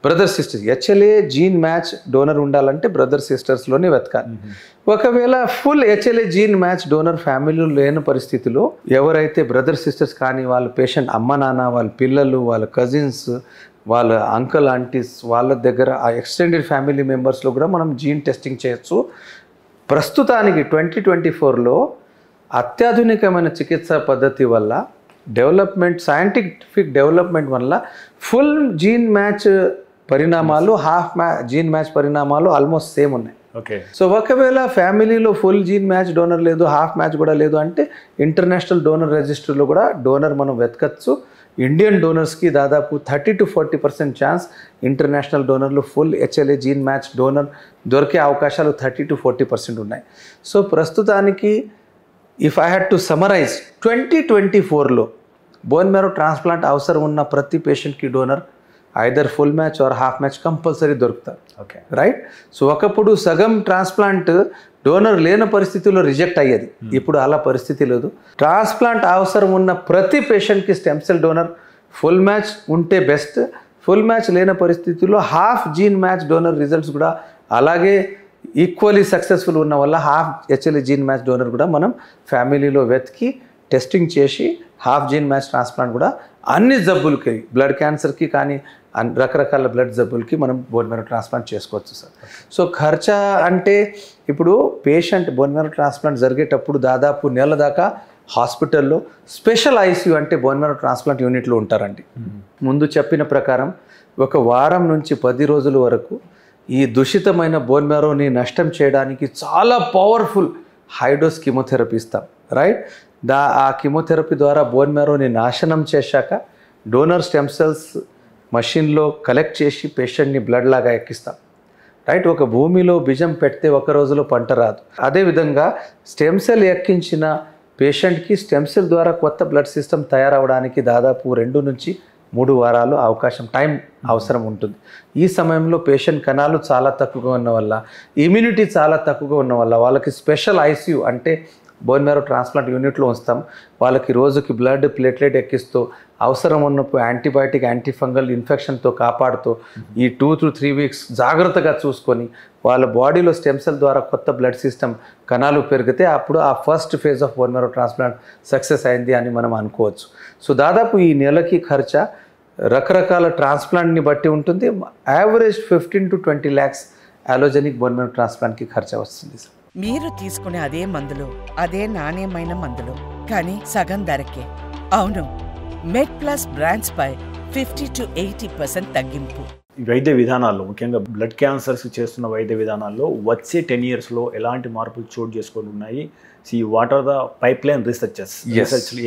brother sisters HLA gene match donor ఉండాలంటే బ్రదర్ సిస్టర్స్లోనే వెతకాలి. ఒకవేళ full HLA gene match donor ఫ్యామిలీలో లేని పరిస్థితిలో ఎవరైతే బ్రదర్ సిస్టర్స్ కానీ వాళ్ళ పేషెంట్ అమ్మ నాన్న, వాళ్ళ పిల్లలు, వాళ్ళ కజిన్స్, వాళ్ళ అంకుల్ ఆంటీస్, వాళ్ళ దగ్గర ఆ ఎక్స్టెండెడ్ ఫ్యామిలీ మెంబర్స్లో కూడా మనం జీన్ టెస్టింగ్ చేయొచ్చు. ప్రస్తుతానికి 2024లో అత్యాధునికమైన చికిత్సా పద్ధతి వల్ల సైంటిఫిక్ డెవలప్మెంట్ వల్ల ఫుల్ జీన్ మ్యాచ్ పరిణామాలు, జీన్ మ్యాచ్ పరిణామాలు ఆల్మోస్ట్ సేమ్ ఉన్నాయి. ఓకే. సో ఒకవేళ ఫ్యామిలీలో ఫుల్ జీన్ మ్యాచ్ డోనర్ లేదు, హాఫ్ మ్యాచ్ కూడా లేదు అంటే ఇంటర్నేషనల్ డోనర్ రిజిస్టర్లో కూడా డోనర్ మనం వెతకచ్చు. ఇండియన్ డోనర్స్కి దాదాపు 30 to 40% ఛాన్స్ ఇంటర్నేషనల్ డోనర్లు full HLA gene match donor దొరికే అవకాశాలు 30 to 40% ఉన్నాయి. సో ప్రస్తుతానికి if I had to summarize 2024లో బోన్ మ్యారో ట్రాన్స్ప్లాంట్ అవసరం ఉన్న ప్రతి పేషెంట్కి donor either full match or half match compulsory దొరుకుతారు. Okay, right? సో ఒకప్పుడు సగం ట్రాన్స్ప్లాంట్ డోనర్ లేని పరిస్థితుల్లో రిజెక్ట్ అయ్యేది. ఇప్పుడు అలా పరిస్థితి లేదు. ట్రాన్స్ప్లాంట్ అవసరం ఉన్న ప్రతి పేషెంట్కి stem cell donor full match ఉంటే బెస్ట్. ఫుల్ మ్యాచ్ లేని పరిస్థితుల్లో half gene match donor results కూడా అలాగే ఈక్వల్లీ సక్సెస్ఫుల్ ఉన్న వల్ల half HLA gene match donor కూడా మనం ఫ్యామిలీలో వెతికి టెస్టింగ్ చేసి హాఫ్ జీన్ మ్యాచ్ ట్రాన్స్ప్లాంట్ కూడా అన్ని జబ్బులకి, బ్లడ్ క్యాన్సర్కి కానీ రకరకాల బ్లడ్ జబ్బులకి మనం బోన్ మ్యారో ట్రాన్స్ప్లాంట్ చేసుకోవచ్చు సార్. సో ఖర్చు అంటే ఇప్పుడు పేషెంట్ బోన్ మ్యారో ట్రాన్స్ప్లాంట్ జరిగేటప్పుడు దాదాపు నెల దాకా హాస్పిటల్లో స్పెషల్ ICU అంటే బోన్ మ్యారో ట్రాన్స్ప్లాంట్ యూనిట్లో ఉంటారండి. ముందు చెప్పిన ప్రకారం 1 వారం నుంచి 10 రోజుల వరకు ఈ దూషితమైన బోన్ మ్యారోని నష్టం చేయడానికి చాలా పవర్ఫుల్ హైడోస్ కీమోథెరపీ ఇస్తాం, రైట్? ఆ కీమోథెరపీ ద్వారా బోన్ మ్యారోని నాశనం చేశాక డోనర్ స్టెమ్ సెల్స్ మషిన్లో కలెక్ట్ చేసి పేషెంట్ని బ్లడ్ లాగా ఎక్కిస్తాం, రైట్? ఒక భూమిలో బీజం పెడితే 1 రోజులో పంట రాదు. అదేవిధంగా స్టెమ్ సెల్ ఎక్కించిన పేషెంట్కి స్టెమ్ సెల్ ద్వారా కొత్త బ్లడ్ సిస్టమ్ తయారవడానికి దాదాపు 2 నుంచి 3 వారాలు టైం అవసరం ఉంటుంది. ఈ సమయంలో పేషెంట్ కణాలు చాలా తక్కువగా ఉన్న వల్ల, ఇమ్యూనిటీ చాలా తక్కువగా ఉన్న వల్ల వాళ్ళకి స్పెషల్ ఐసీయూ అంటే బోన్ మ్యారో ట్రాన్స్ప్లాంట్ యూనిట్లో ఉంచుతాం. వాళ్ళకి రోజుకి బ్లడ్ ప్లేట్లెట్ ఎక్కిస్తూ అవసరం ఉన్నప్పుడు యాంటీబయాటిక్ యాంటీఫంగల్ ఇన్ఫెక్షన్తో కాపాడుతూ ఈ 2 to 3 వీక్స్ జాగ్రత్తగా చూసుకొని వాళ్ళ బాడీలో స్టెమ్ సెల్ ద్వారా కొత్త బ్లడ్ సిస్టమ్ కణాలు పెరిగితే అప్పుడు ఆ first phase of bone marrow transplant success అయింది అని మనం అనుకోవచ్చు. సో దాదాపు ఈ నెలకి ఖర్చు రకరకాల ట్రాన్స్ప్లాంట్ని బట్టి ఉంటుంది. Average 15 to 20 lakhs allogeneic bone marrow ట్రాన్స్ప్లాంట్కి ఖర్చు వస్తుంది. మీరు తీసుకునే అదే మందులు, అదే నాణ్యమైన మందులు, కానీ సగం ధరకే. అవును, మెడ్ ప్లస్ బ్రాండ్స్ పై 50 to 80% తగ్గింపు. వైద్య విధానాల్లో ముఖ్యంగా బ్లడ్ క్యాన్సర్స్ చేస్తున్న వైద్య విధానాల్లో వచ్చే 10 yearsలో ఎలాంటి మార్పులు చోటు చేసుకొని ఉన్నాయి? What are the pipeline researches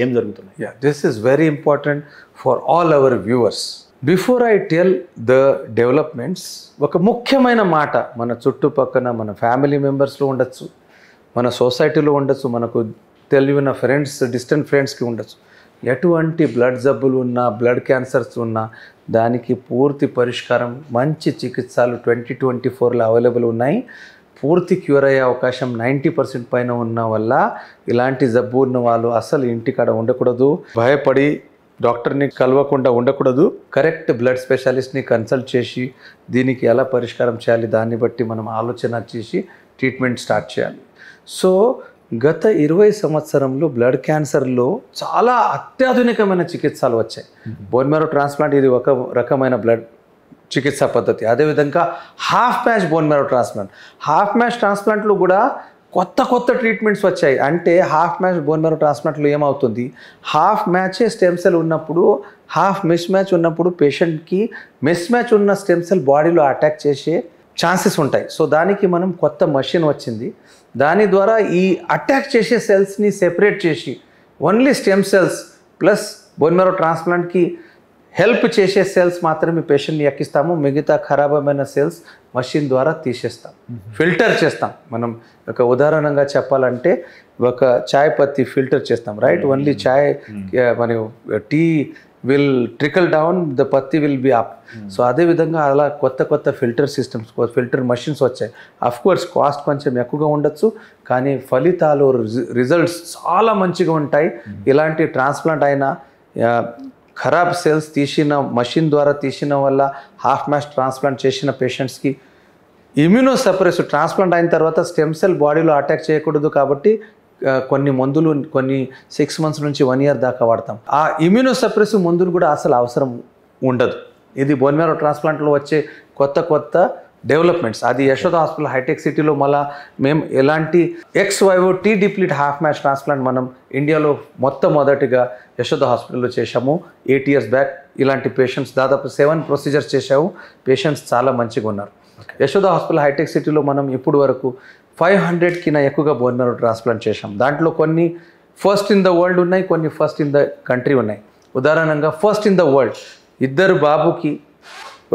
ఏం జరుగుతున్నాయి? This is very important for all our viewers. Before I tell the developments, ఒక ముఖ్యమైన మాట మన చుట్టుపక్కన మన ఫ్యామిలీ మెంబర్స్లో ఉండొచ్చు, మన సొసైటీలో ఉండొచ్చు, మనకు తెలియని ఫ్రెండ్స్, డిస్టెంట్ ఫ్రెండ్స్కి ఉండొచ్చు. ఎటువంటి బ్లడ్ జబ్బులు ఉన్నా, బ్లడ్ క్యాన్సర్స్ ఉన్నా దానికి పూర్తి పరిష్కారం, మంచి చికిత్సలు 2024లో అవైలబుల్ ఉన్నాయి. పూర్తి క్యూర్ అయ్యే అవకాశం 90% పైన ఉన్న వల్ల ఇలాంటి జబ్బు ఉన్న వాళ్ళు అసలు ఇంటికాడ ఉండకూడదు, భయపడి డాక్టర్ని కలవకుండా ఉండకూడదు. కరెక్ట్ బ్లడ్ స్పెషలిస్ట్ని కన్సల్ట్ చేసి దీనికి ఎలా పరిష్కారం చేయాలి దాన్ని బట్టి మనం ఆలోచన చేసి ట్రీట్మెంట్ స్టార్ట్ చేయాలి. సో గత 20 సంవత్సరంలో బ్లడ్ క్యాన్సర్లో చాలా అత్యాధునికమైన చికిత్సలు వచ్చాయి. బోన్ మ్యారో ట్రాన్స్ప్లాంట్ ఇది ఒక రకమైన బ్లడ్ చికిత్సా పద్ధతి. అదేవిధంగా half match bone marrow transplant, half match ట్రాన్స్ప్లాంట్లో కూడా కొత్త ట్రీట్మెంట్స్ వచ్చాయి. అంటే హాఫ్ మ్యాచ్ బోన్ మ్యారో ట్రాన్స్ప్లాంట్లో ఏమవుతుంది, హాఫ్ మ్యాచే స్టెమ్ సెల్ ఉన్నప్పుడు, హాఫ్ మిస్ మ్యాచ్ ఉన్నప్పుడు పేషెంట్కి మిస్ మ్యాచ్ ఉన్న స్టెమ్ సెల్ బాడీలో అటాక్ చేసే ఛాన్సెస్ ఉంటాయి. సో దానికి మనం కొత్త మషిన్ వచ్చింది. దాని ద్వారా ఈ అటాక్ చేసే సెల్స్ని సెపరేట్ చేసి only stem cells plus bone marrow ట్రాన్స్ప్లాంట్కి హెల్ప్ చేసే సెల్స్ మాత్రమే పేషెంట్ని ఎక్కిస్తాము. మిగతా ఖరాబమైన సెల్స్ మషిన్ ద్వారా తీసేస్తాం, ఫిల్టర్ చేస్తాం. మనం ఒక ఉదాహరణగా చెప్పాలంటే ఒక చాయ్ పత్తి ఫిల్టర్ చేస్తాం, రైట్? ఓన్లీ చాయ్ మరియు tea will trickle down, the patti will be up. So అదేవిధంగా అలా కొత్త ఫిల్టర్ సిస్టమ్స్, ఫిల్టర్ మషిన్స్ వచ్చాయి. అఫ్ కోర్స్ కాస్ట్ కొంచెం ఎక్కువగా ఉండొచ్చు, కానీ ఫలితాలు రిజల్ట్స్ చాలా మంచిగా ఉంటాయి. ఇలాంటి ట్రాన్స్ప్లాంట్ అయినా ఖరాబ్ సెల్స్ తీసిన మషిన్ ద్వారా తీసిన వల్ల హాఫ్ మ్యాచ్ ట్రాన్స్ప్లాంట్ చేసిన పేషెంట్స్కి ఇమ్యూనోసప్రెసివ్ ట్రాన్స్ప్లాంట్ అయిన తర్వాత స్టెమ్ సెల్ బాడీలో అటాక్ చేయకూడదు కాబట్టి కొన్ని మందులు కొన్ని 6 months నుంచి 1 year దాకా వాడతాం. ఆ ఇమ్యూనోసప్రెసివ్ మందులు కూడా అసలు అవసరం ఉండదు. ఇది బోన్ మ్యారో ట్రాన్స్ప్లాంట్లో వచ్చే కొత్త డెవలప్మెంట్స్. అది యశోద హాస్పిటల్ హైటెక్ సిటీలో మళ్ళీ మేము ఎలాంటి XYO T deplete half match transplant మనం ఇండియాలో మొట్టమొదటిగా యశోద హాస్పిటల్లో చేశాము 8 years బ్యాక్. ఇలాంటి పేషెంట్స్ దాదాపు 7 procedures చేశాము. పేషెంట్స్ చాలా మంచిగా ఉన్నారు. యశోద హాస్పిటల్ హైటెక్ సిటీలో మనం ఇప్పుడు వరకు 500కి ఎక్కువగా బోన్ మ్యారో ట్రాన్స్ప్లాంట్ చేశాం. దాంట్లో కొన్ని ఫస్ట్ ఇన్ ద వరల్డ్ ఉన్నాయి, కొన్ని ఫస్ట్ ఇన్ ద కంట్రీ ఉన్నాయి. ఉదాహరణగా ఫస్ట్ ఇన్ ద వరల్డ్ 2 బాబుకి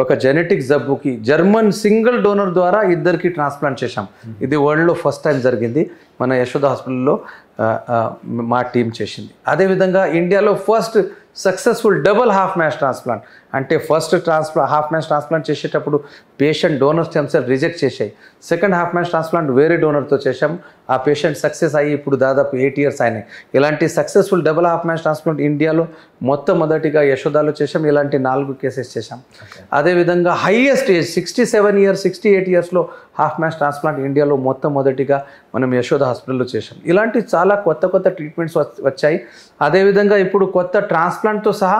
ఒక జెనెటిక్ జబ్బుకి జర్మన్ సింగిల్ డోనర్ ద్వారా 2కి ట్రాన్స్ప్లాంట్ చేశాం. ఇది వరల్డ్లో ఫస్ట్ టైం జరిగింది. మన యశోద హాస్పిటల్లో మా టీం చేసింది. అదేవిధంగా ఇండియాలో first successful double half match transplant. అంటే ఫస్ట్ హాఫ్ మ్యాచ్ ట్రాన్స్ప్లాంట్ చేసేటప్పుడు patient donor stem cell reject చేసాయి. సెకండ్ హాఫ్ మ్యాచ్ ట్రాన్స్ప్లాంట్ వేరే డోనర్తో చేశాం. ఆ పేషెంట్ సక్సెస్ అయ్యి ఇప్పుడు దాదాపు 8 years అయినాయి. ఇలాంటి successful double half match transplant ఇండియాలో మొట్టమొదటిగా యశోదాలో చేశాం. ఇలాంటి 4 cases చేశాం. అదేవిధంగా హైయెస్ట్ ఏజ్ 67 years 68 yearsలో హాఫ్ మ్యాచ్ ట్రాన్స్ప్లాంట్ ఇండియాలో మొట్టమొదటిగా మనం యశోద హాస్పిటల్లో చేశాం. ఇలాంటి చాలా కొత్త ట్రీట్మెంట్స్ వచ్చాయి. అదేవిధంగా ఇప్పుడు కొత్త ట్రాన్స్ప్లాంట్తో సహా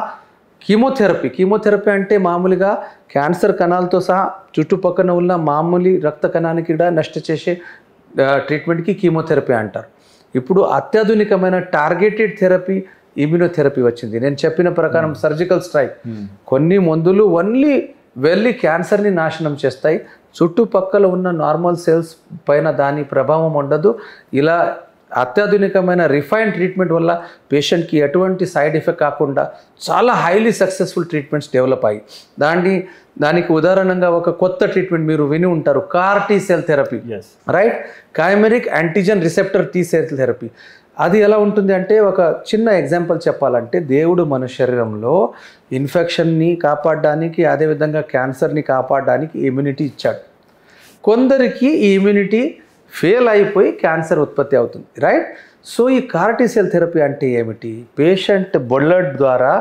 కీమోథెరపీ అంటే మామూలుగా క్యాన్సర్ కణాలతో సహా చుట్టుపక్కన ఉన్న మామూలు రక్త కణానికి కూడా నష్ట చేసే ట్రీట్మెంట్కి కీమోథెరపీ అంటారు. ఇప్పుడు అత్యాధునికమైన టార్గెటెడ్ థెరపీ ఇమ్యూనోథెరపీ వచ్చింది. నేను చెప్పిన ప్రకారం సర్జికల్ స్ట్రైక్, కొన్ని మందులు ఓన్లీ వెళ్ళి క్యాన్సర్ని నాశనం చేస్తాయి, చుట్టుపక్కల ఉన్న నార్మల్ సెల్స్ పైన దాని ప్రభావం ఉండదు. ఇలా అత్యాధునికమైన రిఫైన్ ట్రీట్మెంట్ వల్ల పేషెంట్కి ఎటువంటి సైడ్ ఎఫెక్ట్ కాకుండా చాలా హైలీ సక్సెస్ఫుల్ ట్రీట్మెంట్స్ డెవలప్ అయ్యి దానికి ఉదాహరణగా ఒక కొత్త ట్రీట్మెంట్ మీరు విని ఉంటారు, CAR T cell therapy, right? Chimeric antigen receptor T cell therapy. అది ఎలా ఉంటుంది అంటే ఒక చిన్న ఎగ్జాంపుల్ చెప్పాలంటే దేవుడు మన శరీరంలో ఇన్ఫెక్షన్ని కాపాడడానికి అదేవిధంగా క్యాన్సర్ని కాపాడడానికి ఇమ్యూనిటీ ఇచ్చాడు. కొందరికి ఈ ఇమ్యూనిటీ ఫెయిల్ అయిపోయి క్యాన్సర్ ఉత్పత్తి అవుతుంది, రైట్? సో ఈ CAR-T సెల్ థెరపీ అంటే ఏమిటి? పేషెంట్ బ్లడ్ ద్వారా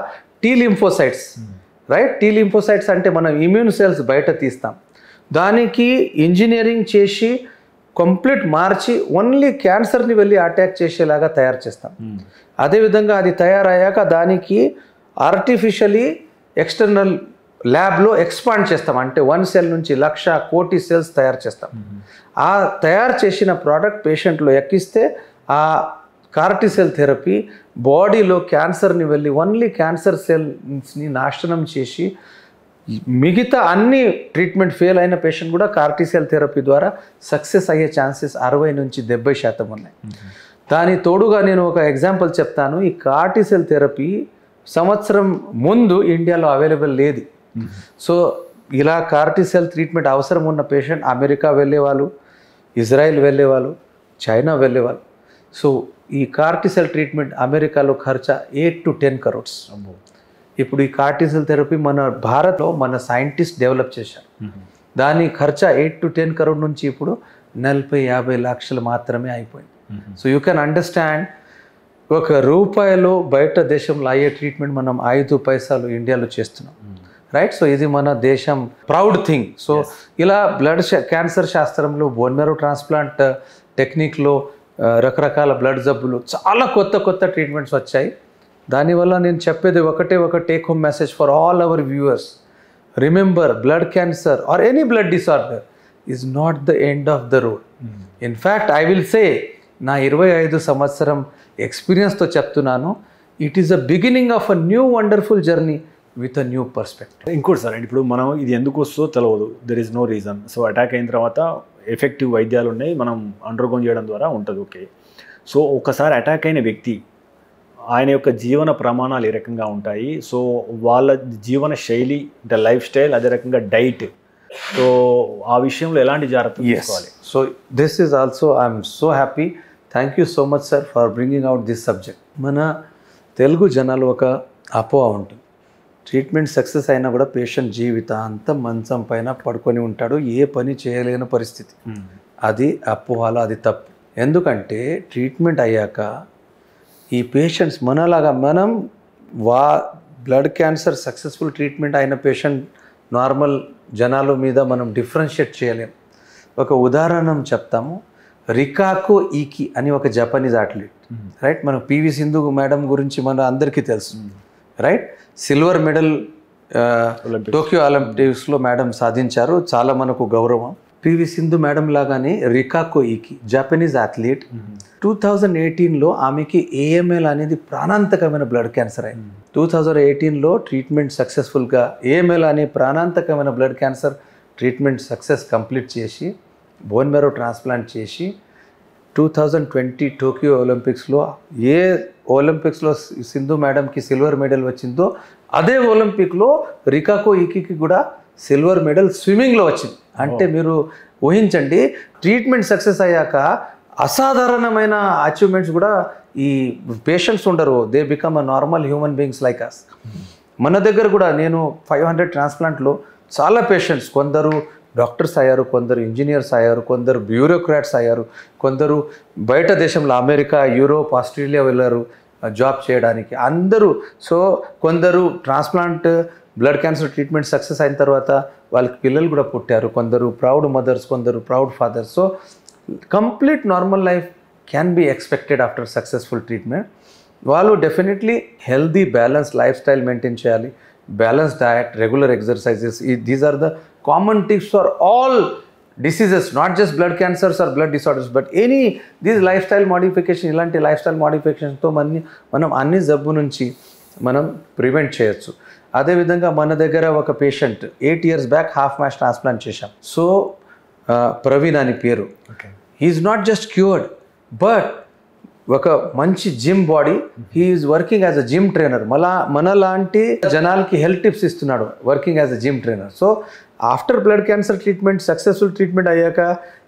T lymphocytes, right? T lymphocytes అంటే మనం ఇమ్యూన్ సెల్స్ బయట తీస్తాం, దానికి ఇంజనీరింగ్ చేసి కంప్లీట్ మార్చి ఓన్లీ క్యాన్సర్ని వెళ్ళి అటాక్ చేసేలాగా తయారు చేస్తాం. అదేవిధంగా అది తయారయ్యాక దానికి ఆర్టిఫిషియలీ ఎక్స్టర్నల్ ల్యాబ్లో ఎక్స్పాండ్ చేస్తాం, అంటే 1 సెల్ నుంచి 1,00,000 కోటి సెల్స్ తయారు చేస్తాం. ఆ తయారు చేసిన ప్రోడక్ట్ పేషెంట్లో ఎక్కిస్తే ఆ CAR-T సెల్ థెరపీ బాడీలో క్యాన్సర్ని వెళ్ళి ఓన్లీ క్యాన్సర్ సెల్స్ని నాశనం చేసి మిగతా అన్ని ట్రీట్మెంట్ ఫెయిల్ అయిన పేషెంట్ కూడా CAR-T సెల్ థెరపీ ద్వారా సక్సెస్ అయ్యే ఛాన్సెస్ 60 నుంచి 70% ఉన్నాయి. దాని తోడుగా నేను ఒక ఎగ్జాంపుల్ చెప్తాను. ఈ CAR-T సెల్ థెరపీ సంవత్సరం ముందు ఇండియాలో అవైలబుల్ లేదు. సో ఇలా CAR-T సెల్ ట్రీట్మెంట్ అవసరం ఉన్న పేషెంట్ అమెరికా వెళ్ళేవాళ్ళు, ఇజ్రాయెల్ వెళ్ళేవాళ్ళు, చైనా వెళ్ళేవాళ్ళు. సో ఈ CAR-T సెల్ ట్రీట్మెంట్ అమెరికాలో ఖర్చు 8 to 10 crores. ఇప్పుడు ఈ CAR-T సెల్ థెరపీ మన భారత్లో మన సైంటిస్ట్ డెవలప్ చేశారు. దాని ఖర్చు 8 to 10 crores నుంచి ఇప్పుడు 40-50 లక్షలు మాత్రమే అయిపోయింది. సో యూ కెన్ అండర్స్టాండ్, ₹1 బయట దేశంలో అయ్యే ట్రీట్మెంట్ మనం 5 పైసలు ఇండియాలో చేస్తున్నాం, రైట్? సో ఇది మన దేశం ప్రౌడ్ థింగ్. సో ఇలా బ్లడ్ క్యాన్సర్ శాస్త్రంలో బోన్ మ్యారో ట్రాన్స్ప్లాంట్ టెక్నిక్లో రకరకాల బ్లడ్ జబ్బులు చాలా కొత్త ట్రీట్మెంట్స్ వచ్చాయి. దానివల్ల నేను చెప్పేది ఒక take home message for all our viewers. Remember, blood cancer or any blood disorder is not the end of the road. In fact I will say, నా 25 సంవత్సరం ఎక్స్పీరియన్స్తో చెప్తున్నాను, it is the beginning of a new wonderful journey with a new perspective. ఇంకోటి సార్, ఇప్పుడు మనం ఇది ఎందుకు వస్తుందో తెలియదు, there is no reason. So attack అయిన తర్వాత ఎఫెక్టివ్ వైద్యాలు ఉన్నాయి, మనం అండర్గోన్ చేయడం ద్వారా ఉంటుంది, ఓకే. సో ఒకసారి అటాక్ అయిన వ్యక్తి ఆయన యొక్క జీవన ప్రమాణాలు ఏ రకంగా ఉంటాయి, సో వాళ్ళ జీవన శైలి అంటే లైఫ్ స్టైల్, అదే రకంగా డైట్, సో ఆ విషయంలో ఎలాంటి జాగ్రత్తలు తీసుకోవాలి? So this is also I'm so happy, thank you so much sir for bringing out this subject. మన తెలుగు జనాలు ఒక అపోహ ఉంటుంది, ట్రీట్మెంట్ సక్సెస్ అయినా కూడా పేషెంట్ జీవితాంతం మంచం పైన పడుకొని ఉంటాడు, ఏ పని చేయలేని పరిస్థితి. అది అపోహలో అది తప్పు. ఎందుకంటే ట్రీట్మెంట్ అయ్యాక ఈ పేషెంట్స్ మనలాగా మనం బ్లడ్ క్యాన్సర్ సక్సెస్ఫుల్ ట్రీట్మెంట్ అయిన పేషెంట్ నార్మల్ జనాల మీద మనం డిఫరెన్షియేట్ చేయలేం. ఒక ఉదాహరణ చెప్తాము. రికాకో ఈకి అని ఒక జపనీస్ అథ్లీట్, రైట్? మన PV సింధు మేడం గురించి మన అందరికీ తెలుసు, రైట్? సిల్వర్ మెడల్ టోక్యో ఒలింపిక్స్లో మేడం సాధించారు, చాలా మనకు గౌరవం. PV సింధు మేడం లాగానే రికాకో ఈకి జపనీస్ అథ్లీట్ 2018లో ఆమెకి AML అనేది ప్రాణాంతకమైన బ్లడ్ క్యాన్సర్ అయింది. 2018లో ట్రీట్మెంట్ సక్సెస్ఫుల్గా AML అనే ప్రాణాంతకమైన blood cancer treatment success complete చేసి బోన్ మ్యారో ట్రాన్స్ప్లాంట్ చేసి 2020 టోక్యో ఒలింపిక్స్లో ఏ ఒలింపిక్స్లో సింధు మేడంకి సిల్వర్ మెడల్ వచ్చిందో అదే ఒలింపిక్లో రికాకో ఈకి కూడా సిల్వర్ మెడల్ స్విమ్మింగ్లో వచ్చింది. అంటే మీరు ఊహించండి, ట్రీట్మెంట్ సక్సెస్ అయ్యాక అసాధారణమైన అచీవ్మెంట్స్ కూడా ఈ పేషెంట్స్ ఉండరు, they become a normal human beings like us. మన దగ్గర కూడా నేను 500 ట్రాన్స్ప్లాంట్లో చాలా పేషెంట్స్, కొందరు డాక్టర్స్ అయ్యారు, కొందరు ఇంజనీర్స్ అయ్యారు, కొందరు బ్యూరోక్రాట్స్ అయ్యారు, కొందరు బయట దేశంలో అమెరికా, యూరోప్, ఆస్ట్రేలియా వెళ్ళారు జాబ్ చేయడానికి అందరూ. సో కొందరు transplant blood cancer treatment success అయిన తర్వాత వాళ్ళకి పిల్లలు కూడా పుట్టారు, కొందరు ప్రౌడ్ మదర్స్, కొందరు proud fathers. So complete normal life can be expected after successful treatment. వాళ్ళు definitely healthy balance lifestyle maintain చేయాలి, balance diet, regular exercises. These are the common tips for all diseases, not just blood cancers or blood disorders, but any these lifestyle modification, ఇలాంటి lifestyle modificationతో మనం అన్ని జబ్బు నుంచి మనం ప్రివెంట్ చేయొచ్చు. అదేవిధంగా మన దగ్గర ఒక patient 8 years back half match transplant చేశాం. సో ప్రవీణ్ అని పేరు. He is not just cured, but ఒక మంచి gym body, he is working as a gym trainer. మనలాంటి జనాలకి హెల్త్ టిప్స్ ఇస్తున్నాడు working as a gym trainer. So after blood cancer treatment successful treatment అయ్యాక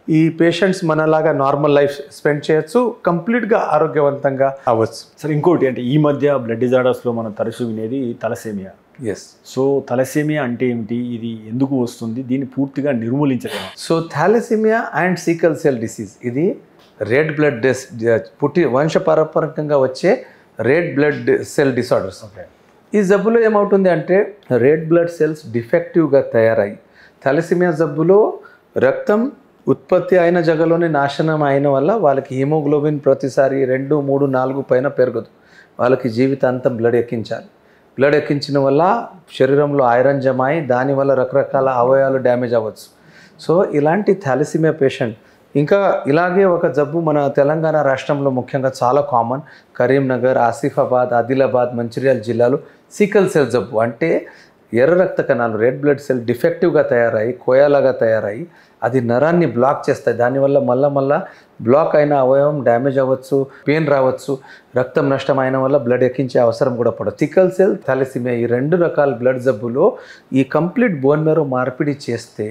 ఈ పేషెంట్స్ మనలాగా నార్మల్ లైఫ్ స్పెండ్ చేయొచ్చు, కంప్లీట్గా ఆరోగ్యవంతంగా అవ్వచ్చు. సార్ ఇంకోటి అంటే ఈ మధ్య బ్లడ్ డిజార్డర్స్లో మనం తరచూ వినేది తలసేమియా. ఎస్. సో తలసేమియా అంటే ఏమిటి, ఇది ఎందుకు వస్తుంది, దీన్ని పూర్తిగా నిర్మూలించడం? So thalassemia and sickle cell disease ఇది రెడ్ బ్లడ్ వంశపారంపరికంగా వచ్చే రెడ్ బ్లడ్ సెల్ డిసార్డర్స్. ఈ జబ్బులో ఏమవుతుంది అంటే రెడ్ బ్లడ్ సెల్స్ డిఫెక్టివ్గా తయారై థాలసీమియా జబ్బులో రక్తం ఉత్పత్తి అయిన జగలోనే నాశనం అయిన వల్ల వాళ్ళకి హిమోగ్లోబిన్ ప్రతిసారి 2, 3, 4 పైన పెరగదు. వాళ్ళకి జీవితాంతం బ్లడ్ ఎక్కించాలి. బ్లడ్ ఎక్కించిన వల్ల శరీరంలో ఐరన్ జమ అయి దానివల్ల రకరకాల అవయవాలు డ్యామేజ్ అవ్వచ్చు. సో ఇలాంటి థాలసీమియా పేషెంట్ ఇంకా ఇలాగే ఒక జబ్బు మన తెలంగాణ రాష్ట్రంలో ముఖ్యంగా చాలా కామన్, కరీంనగర్, ఆసిఫాబాద్, ఆదిలాబాద్, మంచిర్యాల జిల్లాలో సీకల్ సెల్ జబ్బు అంటే ఎర్ర రక్త కణాలు రెడ్ బ్లడ్ సెల్ డిఫెక్టివ్గా తయారయ్యి కోయాలాగా తయారయ్యి అది నరాన్ని బ్లాక్ చేస్తాయి. దానివల్ల మళ్ళా బ్లాక్ అయిన అవయవం డ్యామేజ్ అవ్వచ్చు, పెయిన్ రావచ్చు, రక్తం నష్టం అయిన వల్ల బ్లడ్ ఎక్కించే అవసరం కూడా పడదు. సికల్ సెల్ థాలసీమియా ఈ 2 రకాల బ్లడ్ జబ్బులో ఈ కంప్లీట్ బోన్ మ్యారో మార్పిడి చేస్తే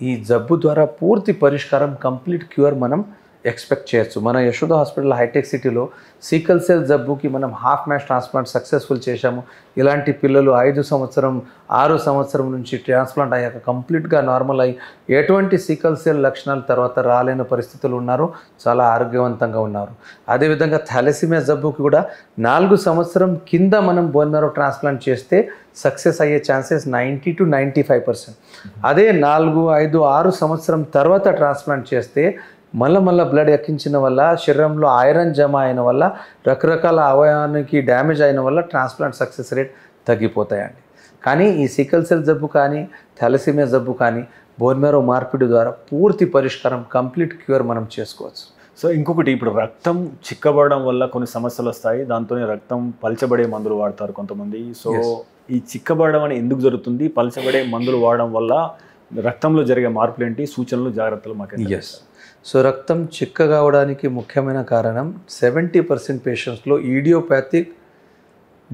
ఈ జబ్బు ద్వారా పూర్తి పరిష్కారం, కంప్లీట్ క్యూర్ మనం ఎక్స్పెక్ట్ చేయొచ్చు. మన యశోద హాస్పిటల్ హైటెక్ సిటీలో సీకల్ సెల్ జబ్బుకి మనం హాఫ్ మ్యాష్ ట్రాన్స్ప్లాంట్ సక్సెస్ఫుల్ చేశాము. ఇలాంటి పిల్లలు 5 సంవత్సరం 6 సంవత్సరం నుంచి ట్రాన్స్ప్లాంట్ అయ్యాక కంప్లీట్గా నార్మల్ అయ్యి ఎటువంటి సీకల్ సెల్ లక్షణాల తర్వాత రాలేని పరిస్థితులు ఉన్నారు, చాలా ఆరోగ్యవంతంగా ఉన్నారు. అదేవిధంగా థాలసీమియా జబ్బుకి కూడా 4 సంవత్సరం కింద మనం బోన్ మ్యారో ట్రాన్స్ప్లాంట్ చేస్తే సక్సెస్ అయ్యే ఛాన్సెస్ 90 to 95%. అదే 4, 5, 6 సంవత్సరం తర్వాత ట్రాన్స్ప్లాంట్ చేస్తే మళ్ళా బ్లడ్ ఎక్కించిన వల్ల శరీరంలో ఐరన్ జమ అయిన వల్ల రకరకాల అవయవానికి డ్యామేజ్ అయిన వల్ల ట్రాన్స్ప్లాంట్ సక్సెస్ రేట్ తగ్గిపోతాయండి. కానీ ఈ సికల్ సెల్ జబ్బు కానీ థాలసీమియా జబ్బు కానీ బోన్ మ్యారో మార్పిడి ద్వారా పూర్తి పరిష్కారం, కంప్లీట్ క్యూర్ మనం చేసుకోవచ్చు. సో ఇంకొకటి, ఇప్పుడు రక్తం చిక్కబడడం వల్ల కొన్ని సమస్యలు వస్తాయి, దాంతో రక్తం పలచబడే మందులు వాడతారు కొంతమంది. సో ఈ చిక్కబడడం అని ఎందుకు జరుగుతుంది, పలచబడే మందులు వాడడం వల్ల రక్తంలో జరిగే మార్పులు ఏంటి, సూచనలు, జాగ్రత్తలు మాకు? ఎస్. సో రక్తం చిక్కగా అవడానికి ముఖ్యమైన కారణం 70% పేషెంట్స్లో ఈడియోపాథిక్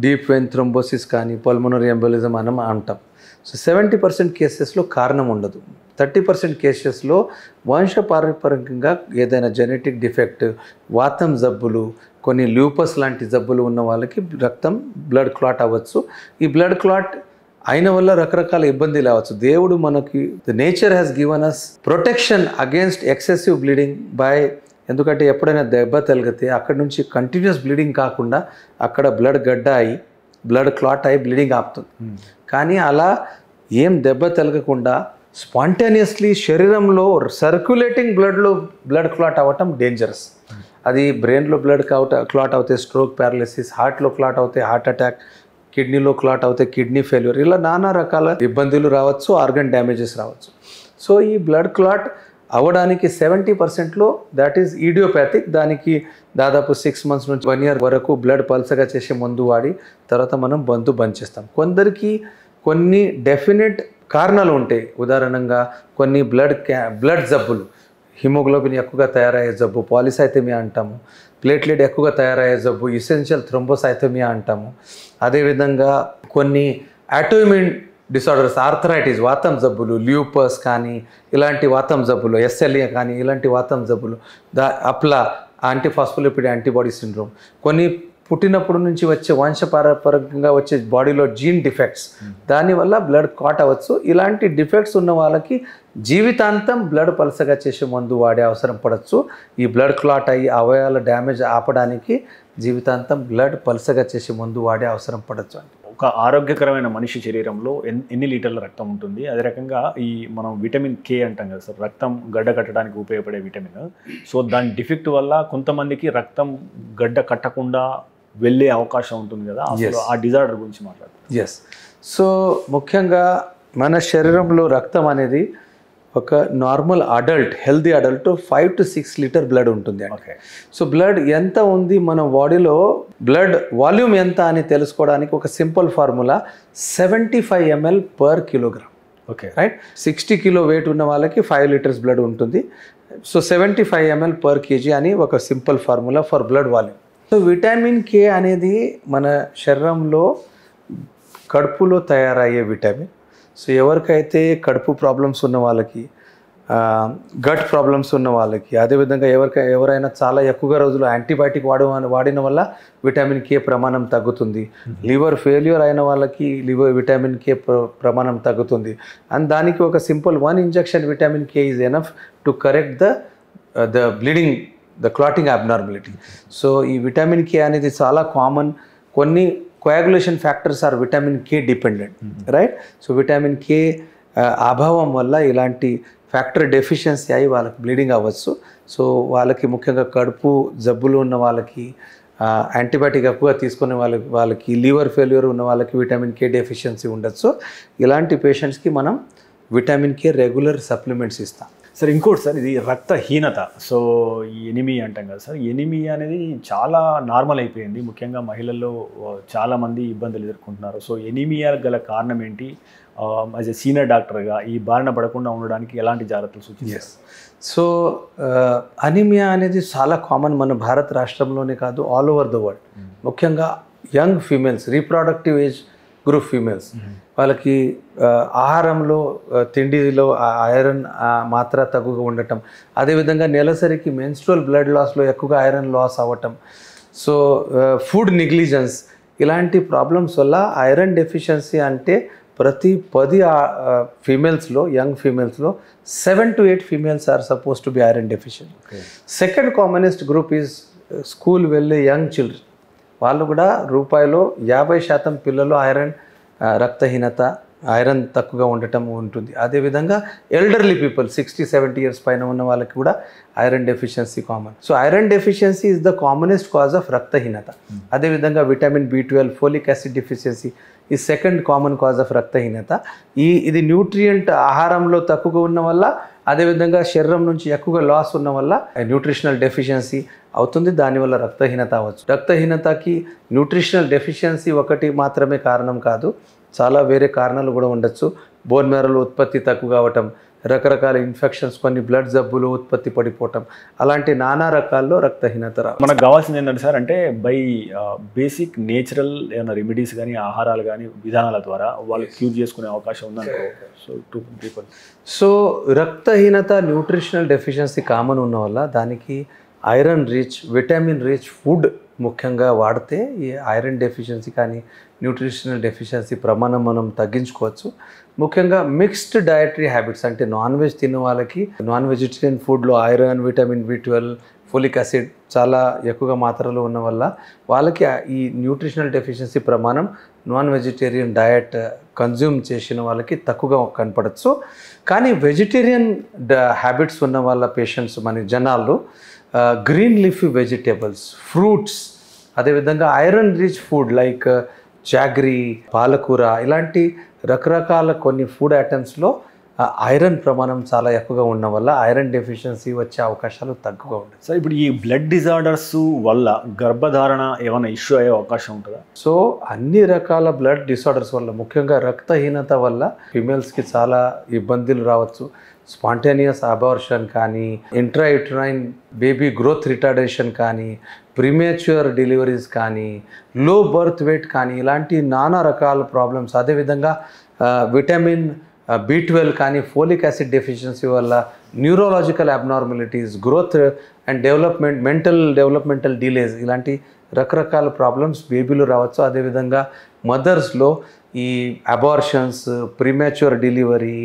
డీప్ వెయిన్ థ్రోంబోసిస్ కానీ పల్మోనరీ ఎంబోలిజం అని అంటాం. సో 70% కేసెస్లో కారణం ఉండదు. 30% కేసెస్లో వంశపారంపరికంగా ఏదైనా జెనెటిక్ డిఫెక్ట్, వాతం జబ్బులు, కొన్ని ల్యూపస్ లాంటి జబ్బులు ఉన్న వాళ్ళకి రక్తం బ్లడ్ క్లాట్ అవ్వచ్చు. ఈ బ్లడ్ క్లాట్ అయిన వల్ల రకరకాల ఇబ్బందులు రావచ్చు. దేవుడు మనకి the nature has given us protection against excessive bleeding by, ఎందుకంటే ఎప్పుడైనా దెబ్బ తగిలితే అక్కడ నుంచి కంటిన్యూస్ బ్లీడింగ్ కాకుండా అక్కడ బ్లడ్ గడ్డ అయి బ్లడ్ క్లాట్ అయి బ్లీడింగ్ ఆపుతుంది. కానీ అలా ఏం దెబ్బ తగలకుండా స్పాంటేనియస్లీ శరీరంలో సర్క్యులేటింగ్ బ్లడ్లో బ్లడ్ క్లాట్ అవ్వటం డేంజరస్. అది బ్రెయిన్లో బ్లడ్ క్లాట్ అవుతే స్ట్రోక్, ప్యారలిసిస్, హార్ట్లో క్లాట్ అవుతే హార్ట్ అటాక్, కిడ్నీలో క్లాట్ అవుతే కిడ్నీ ఫెయిల్యూర్, ఇలా నానా రకాల ఇబ్బందులు రావచ్చు, ఆర్గన్ డ్యామేజెస్ రావచ్చు. సో ఈ బ్లడ్ క్లాట్ అవ్వడానికి 70%లో దాట్ ఈజ్ ఈడియోపాథిక్. దానికి దాదాపు 6 months నుంచి 1 year వరకు బ్లడ్ పల్సగా చేసే మందు వాడి తర్వాత మనం బంద్ చేస్తాం. కొందరికి కొన్ని డెఫినెట్ కారణాలు ఉంటాయి. ఉదాహరణంగా కొన్ని బ్లడ్ జబ్బులు, హిమోగ్లోబిన్ ఎక్కువగా తయారయ్యే జబ్బు పాలిసైథెమియా అంటాము, ప్లేట్లెట్ ఎక్కువగా తయారయ్యే జబ్బు ఎసెన్షియల్ థ్రోంబోసైథెమియా అంటాము. అదేవిధంగా కొన్ని ఆటోఇమ్యూన్ డిసార్డర్స్, ఆర్థరైటిస్, వాతం జబ్బులు, ల్యూపస్ కానీ ఇలాంటి వాతం జబ్బులు, ఎస్ఎల్ఏ కానీ ఇలాంటి వాతం జబ్బులు, అప్లా, యాంటీఫాస్ఫోలిపిడ్ యాంటీబాడీ సిండ్రోమ్, కొన్ని పుట్టినప్పుడు నుంచి వచ్చే వంశపారంపరికంగా వచ్చే బాడీలో జీన్ డిఫెక్ట్స్, దానివల్ల బ్లడ్ క్లాట్ అవ్వచ్చు. ఇలాంటి డిఫెక్ట్స్ ఉన్న వాళ్ళకి జీవితాంతం బ్లడ్ పలసగా చేసే మందు వాడే అవసరం పడవచ్చు. ఈ బ్లడ్ క్లాట్ అయ్యి అవయవాల డ్యామేజ్ ఆపడానికి జీవితాంతం బ్లడ్ పలసగా చేసే మందు వాడే అవసరం పడవచ్చు. ఒక ఆరోగ్యకరమైన మనిషి శరీరంలో ఎన్ని లీటర్ల రక్తం ఉంటుంది? అదే రకంగా ఈ మనం విటమిన్ కే అంటాం కదా సార్, రక్తం గడ్డ కట్టడానికి ఉపయోగపడే విటమిన్. సో దాని డిఫెక్ట్ వల్ల కొంతమందికి రక్తం గడ్డ కట్టకుండా వెళ్ళే అవకాశం ఉంటుంది కదా, ఆ డిజార్డర్ గురించి మాట్లాడు. ఎస్. సో ముఖ్యంగా మన శరీరంలో రక్తం అనేది ఒక normal adult, healthy adult 5 to 6 litre blood ఉంటుంది అండి. సో బ్లడ్ ఎంత ఉంది మన బాడీలో, బ్లడ్ వాల్యూమ్ ఎంత అని తెలుసుకోవడానికి ఒక simple formula 75 ml per kilogram. Okay, right. 60 kilo weight ఉన్న వాళ్ళకి 5 liters బ్లడ్ ఉంటుంది. సో 75 ml per kg అని ఒక simple formula for blood volume. So vitamin K అనేది మన శరీరంలో కడుపులో తయారయ్యే విటమిన్. సో ఎవరికైతే కడుపు ప్రాబ్లమ్స్ ఉన్న వాళ్ళకి గట్ ప్రాబ్లమ్స్ ఉన్న వాళ్ళకి, అదేవిధంగా ఎవరైనా చాలా ఎక్కువగా రోజులు యాంటీబయాటిక్ వాడిన వల్ల విటమిన్ కే ప్రమాణం తగ్గుతుంది. లివర్ ఫెయిల్యూర్ అయిన వాళ్ళకి విటమిన్ కే ప్రమాణం తగ్గుతుంది. అండ్ దానికి ఒక simple 1 injection vitamin K is enough to correct the bleeding, the clotting abnormality. So ఈ విటమిన్ కే అనేది చాలా కామన్. కొన్ని coagulation factors are vitamin K dependent, right? So vitamin K అభావం వల్ల ఇలాంటి ఫ్యాక్టర్ డెఫిషియన్సీ అయ్యి వాళ్ళకి బ్లీడింగ్ అవ్వచ్చు. సో వాళ్ళకి ముఖ్యంగా కడుపు జబ్బులు ఉన్న వాళ్ళకి, యాంటీబయాటిక్ ఎక్కువగా తీసుకునే వాళ్ళకి, లివర్ ఫెయిల్యూర్ ఉన్న వాళ్ళకి విటమిన్ కే డెఫిషియన్సీ ఉండొచ్చు. ఇలాంటి పేషెంట్స్కి మనం విటమిన్ కే రెగ్యులర్ సప్లిమెంట్స్ ఇస్తాం. సార్ ఇంకోటి సార్, ఇది రక్తహీనత. సో ఈ ఎనిమియా అంటాం కదా సార్, ఎనిమియా అనేది చాలా నార్మల్ అయిపోయింది. ముఖ్యంగా మహిళల్లో చాలామంది ఇబ్బందులు ఎదుర్కొంటున్నారు. సో ఎనిమియా గల కారణం ఏంటి? యాజ్ ఎ సీనియర్ డాక్టర్గా ఈ బారిన పడకుండా ఉండడానికి ఎలాంటి జాగ్రత్తలు సూచిస్తారు? సో అనీమియా అనేది చాలా కామన్ మన భారత రాష్ట్రంలోనే కాదు, ఆల్ ఓవర్ ద వరల్డ్. ముఖ్యంగా young females, reproductive age group females, వాళ్ళకి ఆహారంలో తిండిలో ఐరన్ మాత్ర తక్కువగా ఉండటం, అదేవిధంగా నెలసరికి మెన్స్ట్రువల్ బ్లడ్ లాస్లో ఎక్కువగా ఐరన్ లాస్ అవ్వటం, సో ఫుడ్ నెగ్లిజెన్స్, ఇలాంటి ప్రాబ్లమ్స్ వల్ల ఐరన్ డెఫిషియన్సీ అంటే ప్రతి 10 ఫీమేల్స్లో, యంగ్ ఫీమేల్స్లో 7 to 8 females are suppose to be iron deficient. Second commonest group is school వెళ్ళే యంగ్ చిల్డ్రన్. వాళ్ళు కూడా రూపాయలో 50% పిల్లలు రక్తహీనత, ఐరన్ తక్కువగా ఉండటం ఉంటుంది. అదేవిధంగా ఎల్డర్లీ పీపుల్ 60-70 ఇయర్స్ పైన ఉన్న వాళ్ళకి కూడా iron deficiency common. So iron deficiency is the commonest cause of రక్తహీనత. అదేవిధంగా vitamin B12, folic acid deficiency ఈ సెకండ్ కామన్ కాజ్ ఆఫ్ రక్తహీనత. ఇది న్యూట్రియంట్ ఆహారంలో తక్కువగా ఉన్న వల్ల, అదేవిధంగా శరీరం నుంచి ఎక్కువగా లాస్ ఉన్న వల్ల న్యూట్రిషనల్ డెఫిషియన్సీ అవుతుంది. దానివల్ల రక్తహీనత అవ్వచ్చు. రక్తహీనతకి న్యూట్రిషనల్ డెఫిషియన్సీ ఒకటి మాత్రమే కారణం కాదు, చాలా వేరే కారణాలు కూడా ఉండొచ్చు. బోన్ మ్యారోలో ఉత్పత్తి తక్కువ కావటం, రకరకాల ఇన్ఫెక్షన్స్, కొన్ని బ్లడ్ జబ్బులు ఉత్పత్తి పడిపోవటం, అలాంటి నానా రకాల్లో రక్తహీనత మనకు కావాల్సింది ఏంటంటే సార్, అంటే బై బేసిక్ నేచురల్ ఏమైనా రెమెడీస్ కానీ, ఆహారాలు కానీ, విధానాల ద్వారా వాళ్ళు క్యూర్ చేసుకునే అవకాశం ఉందనుకో. సో టు పీపుల్, సో రక్తహీనత, న్యూట్రిషనల్ డెఫిషియన్సీ కామన్ ఉన్న వల్ల దానికి iron rich, vitamin rich food ముఖ్యంగా వాడితే ఈ ఐరన్ డెఫిషియన్సీ కానీ, న్యూట్రిషనల్ డెఫిషియన్సీ ప్రమాణం మనం తగ్గించుకోవచ్చు. ముఖ్యంగా మిక్స్డ్ డయటరీ హ్యాబిట్స్, అంటే నాన్ వెజ్ తిన్న వాళ్ళకి నాన్ వెజిటేరియన్ ఫుడ్లో iron, vitamin B12, folic acid చాలా ఎక్కువగా మాత్రలో ఉన్న వల్ల వాళ్ళకి ఈ న్యూట్రిషనల్ డెఫిషియన్సీ ప్రమాణం నాన్ వెజిటేరియన్ డయట్ కన్జ్యూమ్ చేసిన వాళ్ళకి తక్కువగా కనపడచ్చు. కానీ వెజిటేరియన్ హ్యాబిట్స్ ఉన్న వాళ్ళ పేషెంట్స్, మన జనాల్లో గ్రీన్ లీఫీ వెజిటేబుల్స్, ఫ్రూట్స్, అదేవిధంగా iron rich food like jaggery, పాలకూర, ఇలాంటి రకరకాల కొన్ని ఫుడ్ ఐటమ్స్లో ఐరన్ ప్రమాణం చాలా ఎక్కువగా ఉన్న వల్ల ఐరన్ డెఫిషియన్సీ వచ్చే అవకాశాలు తక్కువగా ఉంటాయి. సో ఇప్పుడు ఈ బ్లడ్ డిజార్డర్స్ వల్ల గర్భధారణ ఏమైనా ఇష్యూ అయ్యే అవకాశం ఉంటుందా? సో అన్ని రకాల బ్లడ్ డిసార్డర్స్ వల్ల, ముఖ్యంగా రక్తహీనత వల్ల ఫిమేల్స్కి చాలా ఇబ్బందులు రావచ్చు. స్పాంటేనియస్ అబార్షన్ కానీ, ఇంట్రాయూటరైన్ బేబీ గ్రోత్ రిటార్డేషన్ కానీ, ప్రీమేచ్యూర్ డెలివరీస్ కానీ, లో బర్త్ వెయిట్ కానీ, ఇలాంటి నానా రకాల ప్రాబ్లమ్స్, అదేవిధంగా విటమిన్ B12 కానీ, ఫోలిక్ యాసిడ్ డెఫిషియన్సీ వల్ల neurological abnormalities, growth and development, developmental delays, ఇలాంటి రకరకాల ప్రాబ్లమ్స్ బేబీలు రావచ్చు. అదేవిధంగా మదర్స్లో ఈ abortions, premature delivery,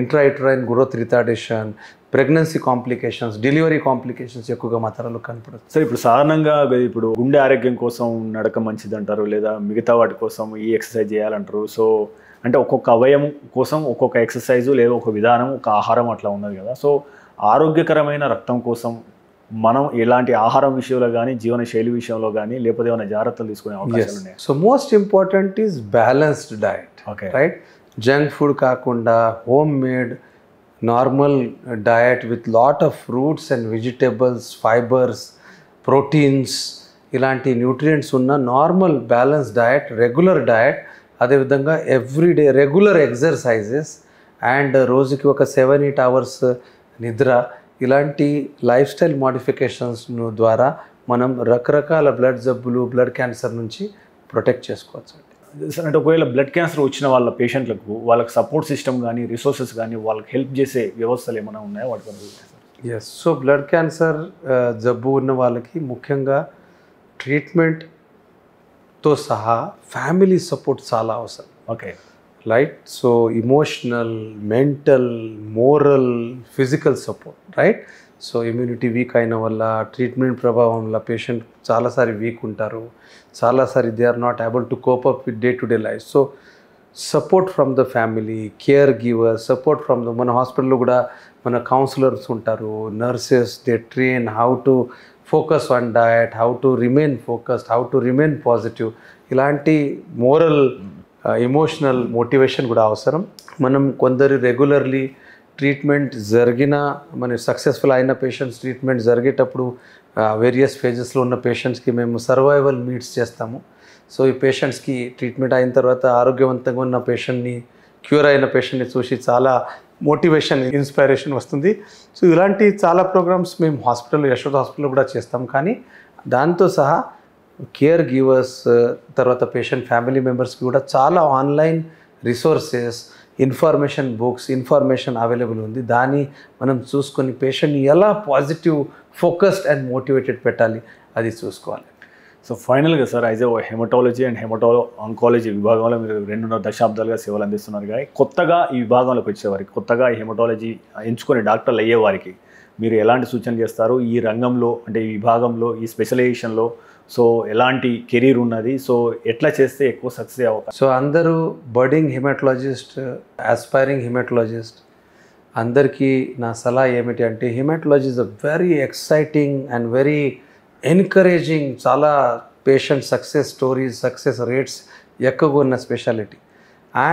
intrauterine growth retardation, pregnancy complications, delivery complications ఎక్కువగా మాత్రాలు కనపడచ్చు. సార్ ఇప్పుడు సాధారణంగా ఇప్పుడు గుండె ఆరోగ్యం కోసం నడక మంచిది అంటారు, లేదా మిగతా వాటి కోసం ఈ ఎక్సర్సైజ్ చేయాలంటారు. సో అంటే ఒక్కొక్క అవయవం కోసం ఒక్కొక్క ఎక్సర్సైజు లేదా ఒక విధానం, ఒక ఆహారం అట్లా ఉన్నది కదా. సో ఆరోగ్యకరమైన రక్తం కోసం మనం ఎలాంటి ఆహారం విషయంలో కానీ, జీవన శైలి విషయంలో కానీ, లేకపోతే ఏమైనా జాగ్రత్తలు తీసుకునే అవకాశాలు ఉన్నాయి? So most important is balanced diet. Okay, right? Junk food కాకుండా home made normal diet with lot of fruits and vegetables, fibres, proteins, ఇలాంటి న్యూట్రియంట్స్ ఉన్న normal balance diet, regular diet, అదేవిధంగా ఎవ్రీడే రెగ్యులర్ ఎక్సర్సైజెస్ అండ్ రోజుకి ఒక 7-8 అవర్స్ నిద్ర, ఇలాంటి లైఫ్ స్టైల్ మోడిఫికేషన్స్ ద్వారా మనం రకరకాల బ్లడ్ జబ్బులు, బ్లడ్ క్యాన్సర్ నుంచి ప్రొటెక్ట్ చేసుకోవచ్చు. అంటే ఒకవేళ బ్లడ్ క్యాన్సర్ వచ్చిన వాళ్ళ పేషెంట్లకు వాళ్ళకి సపోర్ట్ సిస్టమ్ కానీ రిసోర్సెస్ కానీ వాళ్ళకి హెల్ప్ చేసే వ్యవస్థలు ఏమైనా ఉన్నాయా వాటి గురించి? ఎస్. సో బ్లడ్ క్యాన్సర్ జబ్బు ఉన్న వాళ్ళకి ముఖ్యంగా ట్రీట్మెంట్తో సహా ఫ్యామిలీ సపోర్ట్ చాలా అవసరం. Okay. Right. So emotional, mental, moral, physical support. Right. So immunity weak అయిన వల్ల ట్రీట్మెంట్ ప్రభావం వల్ల పేషెంట్ చాలాసారి వీక్ ఉంటారు, చాలాసారి they are not able to cope up with day to day life. So support from the family, caregiver, support from the మన హాస్పిటల్లో కూడా మన కౌన్సిలర్స్ ఉంటారు, nurses, they train how to focus on diet, how to remain focused, how to remain positive. ఇలాంటి మోరల్, ఎమోషనల్ మోటివేషన్ కూడా అవసరం. మనం కొందరు రెగ్యులర్లీ ట్రీట్మెంట్ జరిగిన మన సక్సెస్ఫుల్ అయిన పేషెంట్స్ ట్రీట్మెంట్ జరిగేటప్పుడు వేరియస్ ఫేజెస్లో ఉన్న పేషెంట్స్కి మేము సర్వైవల్ మీట్స్ చేస్తాము. సో ఈ పేషెంట్స్కి ట్రీట్మెంట్ అయిన తర్వాత ఆరోగ్యవంతంగా ఉన్న పేషెంట్ని, క్యూర్ అయిన పేషెంట్ని చూసి చాలా మోటివేషన్, ఇన్స్పైరేషన్ వస్తుంది. సో ఇలాంటి చాలా ప్రోగ్రామ్స్ మేము హాస్పిటల్లో, యశోద హాస్పిటల్లో కూడా చేస్తాం. కానీ దాంతో సహా కేర్ గివర్స్, తర్వాత పేషెంట్ ఫ్యామిలీ మెంబర్స్కి కూడా చాలా online resources, information books, information available ఉంది. దాన్ని మనం చూసుకొని పేషెంట్ని ఎలా పాజిటివ్, ఫోకస్డ్ అండ్ మోటివేటెడ్ పెట్టాలి అది చూసుకోవాలి. సో ఫైనల్గా sir, as a haematology and oncology విభాగంలో మీరు 2.5 దశాబ్దాలుగా సేవలు అందిస్తున్నారు. కానీ కొత్తగా ఈ విభాగంలోకి వచ్చేవారికి, కొత్తగా ఈ హెమటాలజీ ఎంచుకునే డాక్టర్లు అయ్యేవారికి మీరు ఎలాంటి సూచనలు చేస్తారు? ఈ రంగంలో అంటే ఈ విభాగంలో, ఈ స్పెషలైజేషన్లో సో ఎలాంటి కెరీర్ ఉన్నది, సో ఎట్లా చేస్తే ఎక్కువ సక్సెస్ అయ్యే అవకాశం? సో అందరూ బర్డింగ్ హిమటాలజిస్ట్, ఆస్పైరింగ్ హిమటాలజిస్ట్ అందరికీ నా సలహా ఏమిటి అంటే, haematology is a very exciting and very encouraging, చాలా patient success stories, success rates ఎక్కువగా ఉన్న speciality.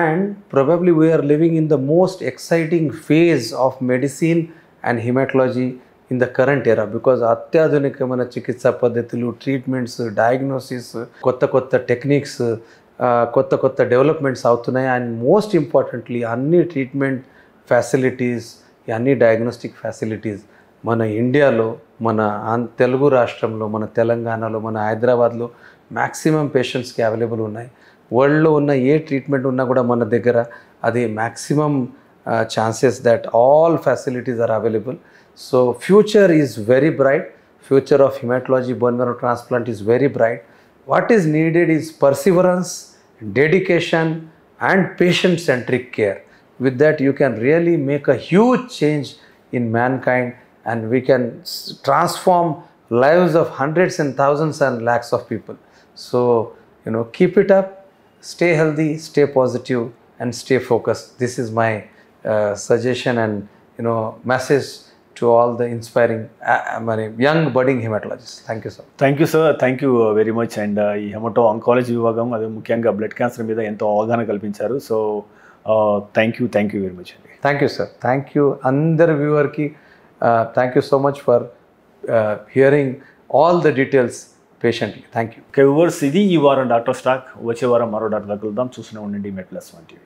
And probably we are living in the most exciting phase of medicine and hematology in the current era, because అత్యాధునికమైన చికిత్సా పద్ధతులు, ట్రీట్మెంట్స్, డయాగ్నోసిస్, కొత్త టెక్నిక్స్, కొత్త డెవలప్మెంట్స్ అవుతున్నాయి. అండ్ మోస్ట్ ఇంపార్టెంట్లీ అన్ని ట్రీట్మెంట్ ఫెసిలిటీస్, అన్ని డయాగ్నోస్టిక్ ఫెసిలిటీస్ మన ఇండియాలో, మన తెలుగు రాష్ట్రంలో, మన తెలంగాణలో, మన హైదరాబాద్లో మ్యాక్సిమం పేషెంట్స్కి అవైలబుల్ ఉన్నాయి. వరల్డ్లో ఉన్న ఏ ట్రీట్మెంట్ ఉన్నా కూడా మన దగ్గర అది maximum chances that all facilities are available. So future is very bright. Future of hematology, bone marrow transplant is very bright. What is needed is perseverance, dedication and patient-centric care. With that you can really make a huge change in mankind, and we can transform lives of hundreds and thousands and lakhs of people. So, keep it up, stay healthy, stay positive and stay focused. This is my suggestion and message to all the inspiring young budding hematologists. Thank you, sir. Thank you sir, thank you very much. And ఈ ఆంకాలజీ విభాగం, అదే ముఖ్యంగా బ్లడ్ క్యాన్సర్ మీద ఎంతో అవగాహన కల్పించారు. So thank you very much అండి. Thank you sir. Thank you అందరి వ్యూవర్కి. Thank you so much for hearing all the details patiently. Thank you. Okay viewers, ఇది ఈ వారం డాక్టర్ స్టాక్. వచ్చే వారం మరో డాక్టర్ కలుద్దాం. చూస్తూనే ఉండండి మెడ్ ప్లస్ 1 టీవీ.